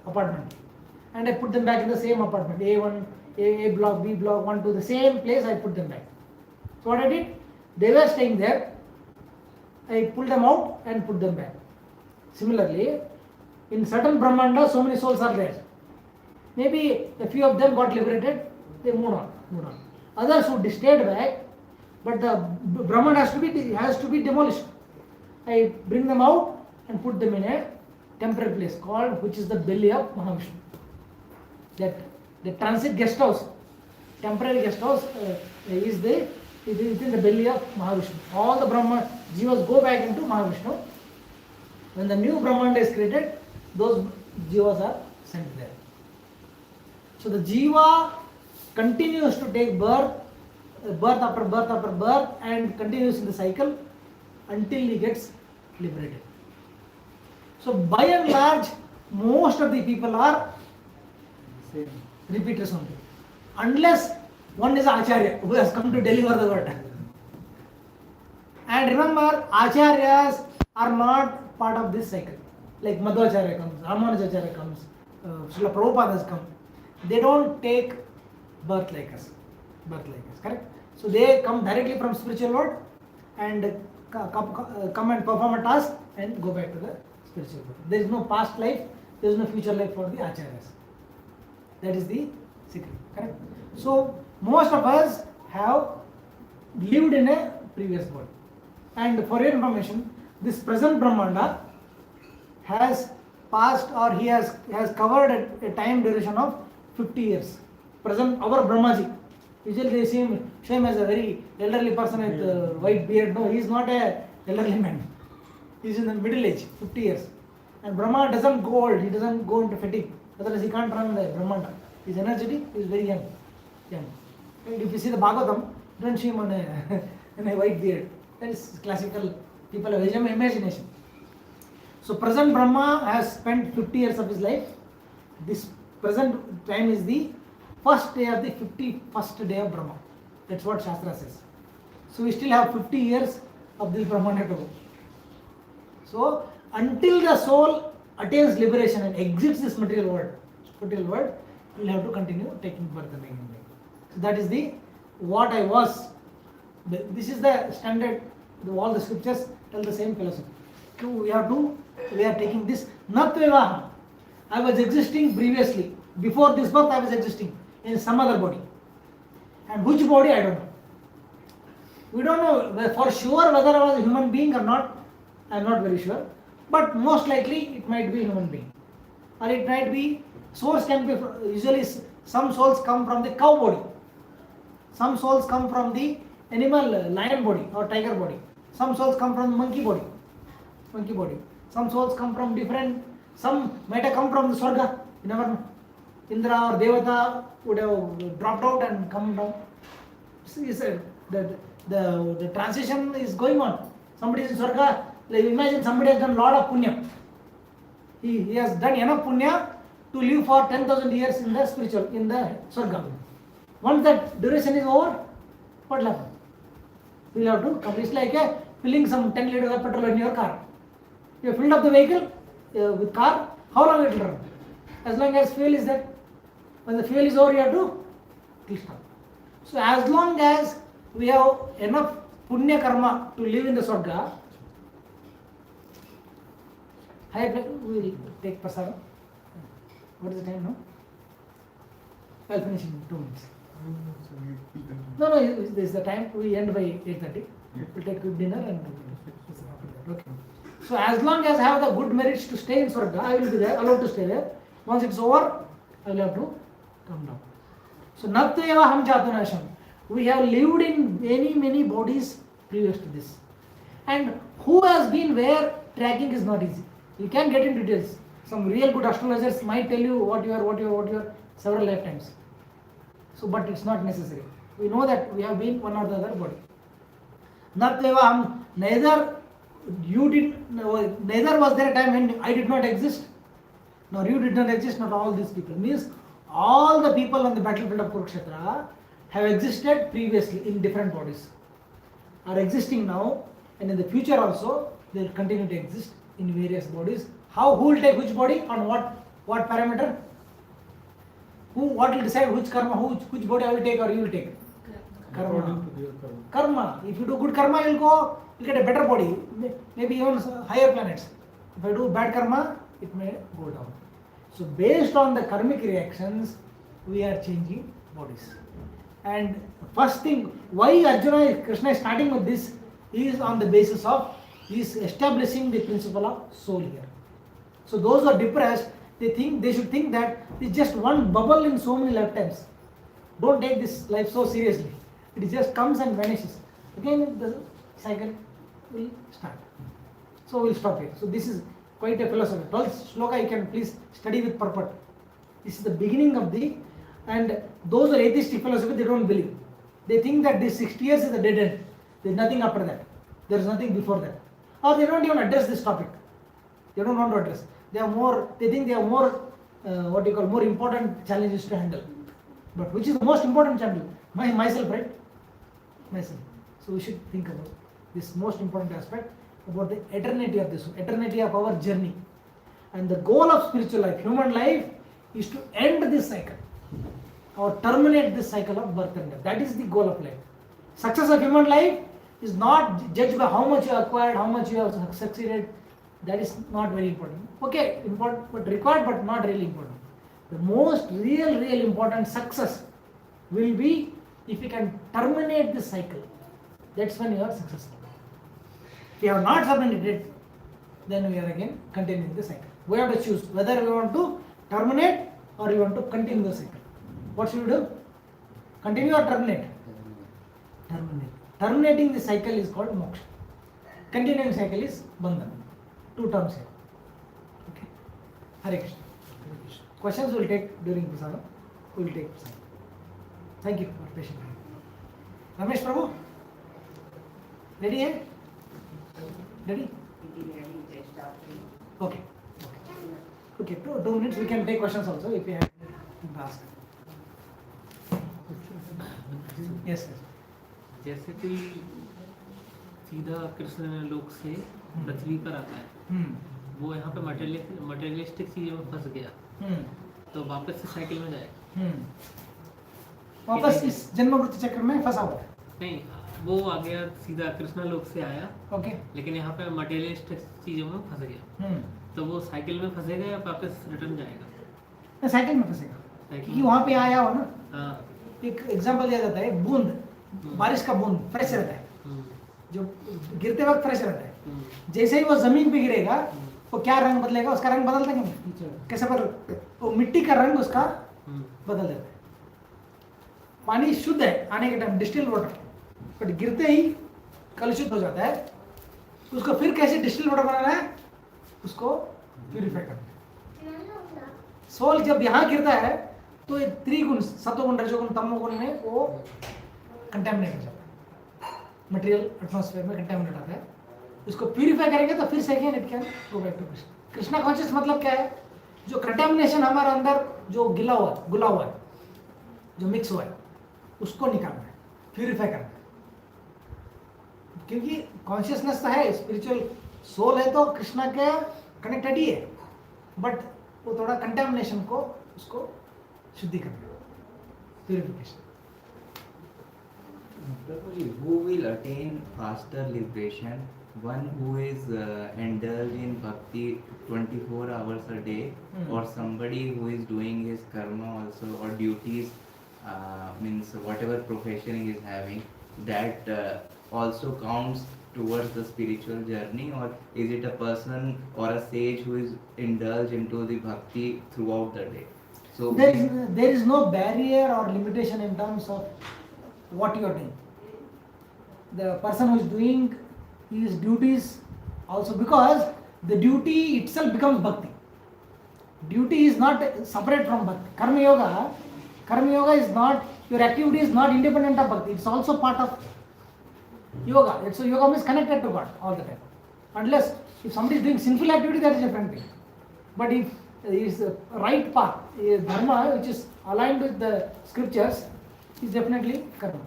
apartment, and I put them back in the same apartment. A1, A block, B block, 1, 2, the same place I put them back. So what I did, they were staying there. I pulled them out and put them back. Similarly, in certain Brahmanda, so many souls are there. Maybe a few of them got liberated, they moved on. Others who stayed back, but the Brahman has to be demolished. I bring them out and put them in a temporary place called, which is the belly of Mahavishnu. That the transit guest house, temporary guest house is within the belly of Mahavishnu. All the Brahma Jivas go back into Mahavishnu. When the new Brahmanda is created, those Jivas are sent there. So the Jiva continues to take birth after birth, and continues in the cycle until he gets liberated. So by and large, most of the people are repeaters only, unless one is Acharya who has come to deliver the word. And remember, Acharyas are not part of this cycle. Like Madhvacharya comes, Ramanujacharya comes, Srila Prabhupada has come. They don't take birth like us, correct? So they come directly from spiritual world and come and perform a task and go back to the spiritual world. There is no past life, there is no future life for the Acharyas. That is the secret, correct? So most of us have lived in a previous world. And for your information, this present Brahmanda has passed, or he has covered a time duration of 50 years. Present, our Brahmaji. Usually they see him as a very elderly person with white beard. No, he is not a elderly man. He is in the middle age, 50 years. And Brahma doesn't go old, he doesn't go into fatigue. Otherwise he can't run the Brahmanda. He is energetic, he is very young. And if you see the Bhagavatam, don't see him on a white beard. That is classical, people have imagination. So present Brahma has spent 50 years of his life. This present time is the first day of the 51st day of Brahma. That's what Shastra says. So we still have 50 years of this Brahmanda to go. So until the soul attains liberation and exits this material world, you will have to continue taking birth again and again. So that is the what I was. This is the standard. All the scriptures tell the same philosophy. So we are taking this. Natveva. I was existing previously. Before this birth, I was existing in some other body. And which body, I don't know. We don't know for sure whether I was a human being or not. I am not very sure. But most likely, it might be a human being. Or it might be, source can be, usually some souls come from the cow body. Some souls come from the animal, lion body or tiger body. Some souls come from monkey body. Some souls come from different, some might have come from the Swarga, you never know. Indra or Devata would have dropped out and come down. See, the transition is going on. Somebody is in Swarga, like imagine somebody has done lot of punya. He has done enough punya to live for 10,000 years in the spiritual, in the Swarga. Once that duration is over, what will happen? You will have to come. It's like filling some 10 liters of petrol in your car. You have filled up the vehicle with car, how long it will run? As long as fuel is there. When the fuel is over, you have to stop. So as long as we have enough punya karma to live in the Swarga, we will take prasada. What is the time now? I'll finish in 2 minutes. No, this is the time. We end by 8:30. We'll take quick dinner and after that. Okay. So as long as I have the good merits to stay in Swarga, I will be there, allowed to stay there. Once it's over, I will have to come down. So Natyeva Ham Jatanasham. We have lived in many bodies previous to this. And who has been where, tracking is not easy. You can get into details. Some real good astrologers might tell you what you are several lifetimes. So, but it's not necessary. We know that we have been one or the other body. Natyeva Ham, neither was there a time when I did not exist, nor you did not exist, not all these people. Means all the people on the battlefield of Kurukshetra have existed previously in different bodies, are existing now, and in the future also they will continue to exist in various bodies. Who will take which body, on what parameter? What will decide which karma, which body I will take or you will take? Karma. If you do good karma, you'll get a better body, maybe even higher planets. If I do bad karma, it may go down. So based on the karmic reactions, we are changing bodies. And first thing, why Krishna is starting with this is on the basis of, he is establishing the principle of soul here. So those who are depressed, they should think that it's just one bubble in so many lifetimes. Don't take this life so seriously. It just comes and vanishes. Again the cycle will start. So we'll stop here. So this is quite a philosophy. 12th shloka you can please study with purport. This is the beginning of and those who are atheistic philosophy, they don't believe. They think that this 60 years is a dead end. There is nothing after that. There is nothing before that. Or they don't even address this topic. They don't want to address. They think they have more more important challenges to handle. But which is the most important challenge? Myself, right? Myself. So we should think about this most important aspect, about the eternity of this, eternity of our journey. And the goal of spiritual life, human life, is to end this cycle or terminate this cycle of birth and death. That is the goal of life. Success of human life is not judged by how much you acquired, how much you have succeeded. That is not very important. Okay, important, but required, but not really important. The most real important success will be if you can terminate this cycle. That's when you are successful. If you have not terminated, then we are again continuing the cycle. We have to choose whether we want to terminate or we want to continue the cycle. What should we do? Continue or terminate? Terminate. Terminating the cycle is called moksha. Continuing cycle is bandhana. 2 terms here. Okay. Hare Krishna. Questions we will take during Prasada. We will take Prasada. Thank you for patient. Ramesh Prabhu? Ready, eh? Ready? Okay. Okay, 2 minutes. We can take questions also if you have to ask. Yes, sir. जैसे कोई सीधा कृष्ण लोक से पृथ्वी पर आता है वो यहाँ पे मटेरियलिस्टिक चीज़ों में फंस गया, हम्म, तो वापस से साइकिल में जाएगा। वापस इस जन्म मृत्यु चक्र में फंसा हुआ है। नहीं, वो आ गया सीधा कृष्णा लोक से आया, ओके, लेकिन यहाँ पे मटेरियलिस्टिक चीज़ों में फंस गया, तो वो साइकिल में फंसेगा या वापस रिटर्न जाएगा? साइकिल में फंसेगा, साइकिल क्योंकि वहाँ पे आया हो ना। हाँ। एक एग्जांपल दिया जाता है, बूंद, बारिश का बूंद फ्रेश रहता है, हम्म, जो गिरते वक्त फ्रेश रहता है। हम्म, जैसे ही वो जमीन पे गिरेगा, वो क्या रंग बदलेगा, उसका रंग बदलता है कि नहीं? कैसे बदल, वो मिट्टी का रंग उसका हम्म, बदल देता है। पानी शुद्ध है आने के टाइम, डिस्टिल वाटर, बट गिरते ही कलुषित हो जाता है। उसको फिर कैसे डिस्टिल वाटर बनाना है, उसको प्यूरिफाई करना है। सोल जब यहाँ गिरता है तो ये त्रिगुण, सत्वगुण, रजोगुण, तमोगुण में वो कंटेमिनेट हो जाता है, मटेरियल एटमॉस्फेयर में कंटेमिनेट आता है। उसको प्यूरिफाई करेंगे तो फिर से again it can go back to Krishna. Krishna conscious मतलब क्या है? जो कंटेमिनेशन हमारे अंदर जो गुला हुआ है, जो मिक्स हुआ है, उसको निकालना है, प्यूरिफाई करना है। क्योंकि कॉन्शियसनेस तो है, स्पिरिचुअल सोल है तो कृष्णा के कनेक्टेड ही है, बट वो थोड़ा कंटेमिनेशन को उसको शुद्धि करना है, purification. Prabhuji, who will attain faster liberation? One who is indulged in bhakti 24 hours a day, or somebody who is doing his karma also, or duties, means whatever profession he is having, that also counts towards the spiritual journey, or is it a person or a sage who is indulged into the bhakti throughout the day? So there is no barrier or limitation in terms of what you are doing. The person who is doing his duties also, because the duty itself becomes bhakti. Duty is not separate from bhakti. Karma yoga is not, your activity is not independent of bhakti. It's also part of yoga. So yoga means connected to God all the time. Unless if somebody is doing sinful activity, that is different thing. But if is the right path, dharma which is aligned with the scriptures, is definitely karma.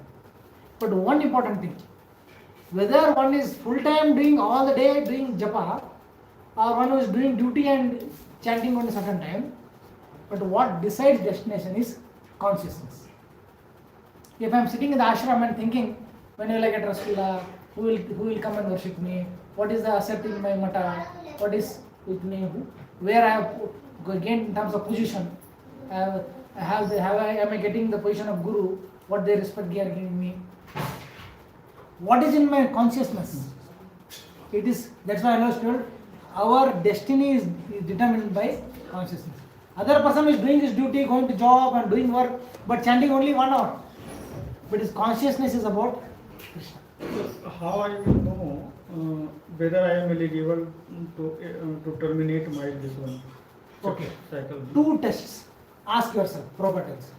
But one important thing, whether one is full time doing all the day doing japa, or one who is doing duty and chanting on a certain time, but what decides destination is consciousness. If I am sitting in the ashram and thinking, when will I get Rasgula, who will come and worship me, what is the asset in my mata, what is with me, where I have gained in terms of position, am I getting the position of guru, what they respect they are giving me, what is in my consciousness. It is, that's why I was told, our destiny is determined by consciousness. Other person is doing his duty, going to job and doing work, but chanting only 1 hour. But his consciousness is about Krishna. So how I will know whether I am eligible to terminate my this one Okay. cycle? 2 tests. Ask yourself, proper tests.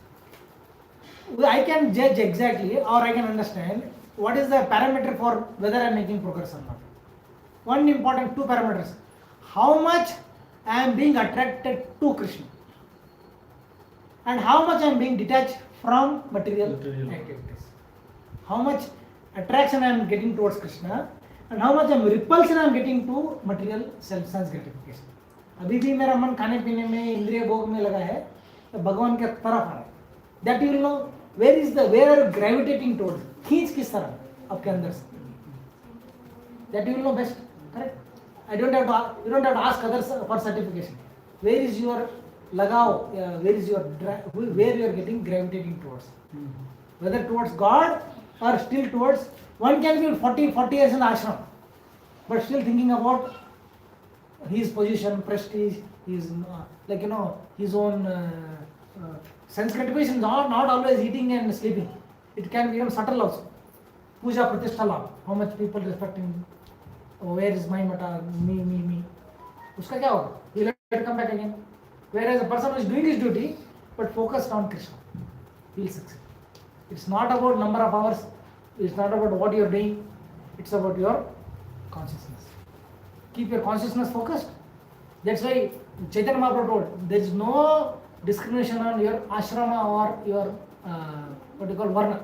I can judge exactly, or I can understand what is the parameter for whether I am making progress or not. One important 2 parameters. How much I am being attracted to Krishna, and how much I am being detached from material activities. How much attraction I am getting towards Krishna, and how much repulsion I am getting to material sense gratification. अभी भी मेरा मन खाने पीने में, इंद्रिय भोग में लगा है, तो भगवान के तरफ आ रहा है. That you will know where are you gravitating towards. खींच किस तरफ आपके अंदर से. That you will know best. Correct? You don't have to ask others for certification. Where is your lagao? Where is your where you are getting gravitating towards? Whether towards God or still towards, one can be 40 years in the ashram, but still thinking about his position, prestige, his his own sense gratification. Not always eating and sleeping. It can become subtle also. Puja pratishtha law. How much people respect him. Oh, where is my mata? Me. Uska kya hoga? He will come back again. Whereas a person who is doing his duty but focused on Krishna, he will succeed. It's not about number of hours. It's not about what you are doing. It's about your consciousness. Keep your consciousness focused. That's why Chaitanya Mahaprabhu told there is no discrimination on your ashrama or your what you call varna.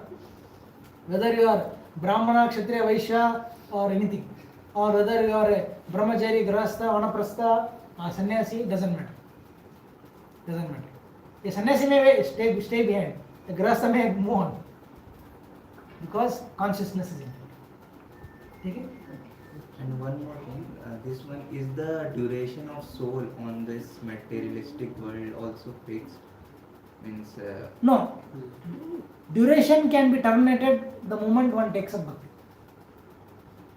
Whether you are Brahmana, Kshatriya, Vaishya or anything. or whether you are a brahmachari, grahastha, vanaprastha, or sannyasi, doesn't matter. Doesn't matter. A sannyasi may stay behind. A grahastha may move on. Because consciousness is important. Okay? And one more thing, this one is the duration of soul on this materialistic world also fixed? Means No. Duration can be terminated the moment one takes up bhakti.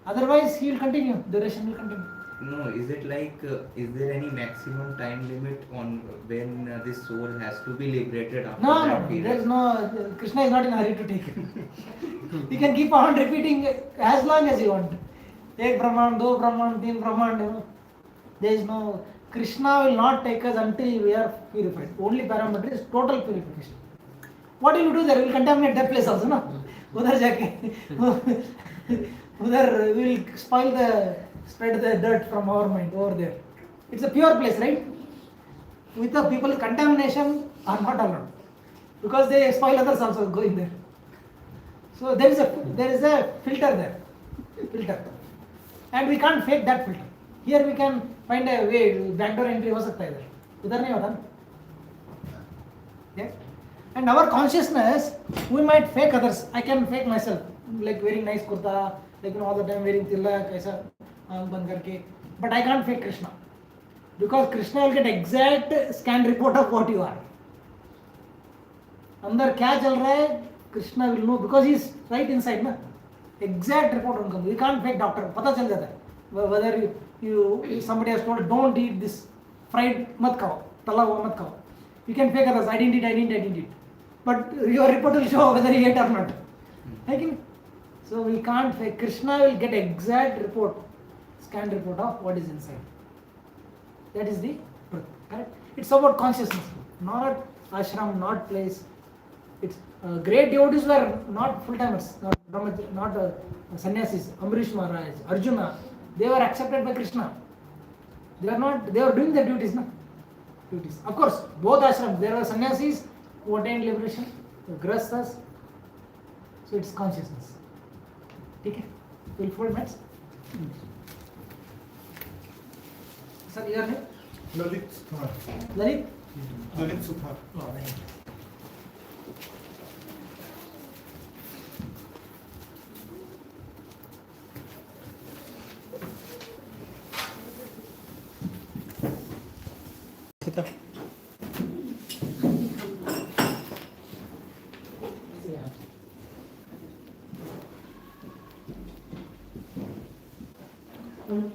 Otherwise, he will continue. Duration will continue. no, is it like is there any maximum time limit on when this soul has to be liberated after No, that no, period? there is no. Krishna is not in a hurry to take it. You can keep on repeating as long as you want. Ek Brahman, do Brahman, teen Brahman, you know. There is no. Krishna will not take us until we are purified. Only parameter is total purification. What will you do there? We will contaminate that place also, no? Udhar jaake. Udhar we will spread the dirt from our mind over there. It's a pure place, right? With the people, contamination are not allowed because they spoil others also going there. So there is a filter there, filter, and we can't fake that filter. Here we can find a way. Backdoor entry हो सकता है इधर, उधर नहीं होता ना. Yeah. And our consciousness, we might fake others. I can fake myself, like wearing nice kurta, like all the time wearing tilak, ऐसा आँख बंद करके. But I can't fake Krishna, because Krishna will get exact scan report of what you are. अंदर क्या चल रहा है, Krishna will know because he is right inside ना. Exact report उनको. We can't fake doctor. पता चल जाता है. Whether somebody has told don't eat this fried मत खाओ, तला हुआ मत खाओ. You can fake others. I didn't eat. But your report will show whether he ate or not. Okay? So we can't fake. Krishna will get exact report, scanned report of what is inside. That is the truth. Correct? It's about consciousness, not ashram, not place. It's great devotees were not full timers, not sannyasis. Amrish Maharaj, Arjuna, they were accepted by Krishna. They were doing their duties, no? Duties. Of course, both ashrams, there were sannyasis who attained liberation, grahasthas. So it's consciousness. Okay? Will 4 minutes? Sir, your name? Lalit Suthar. Lalit? Lalit Suthar. Oh, right. Yeah.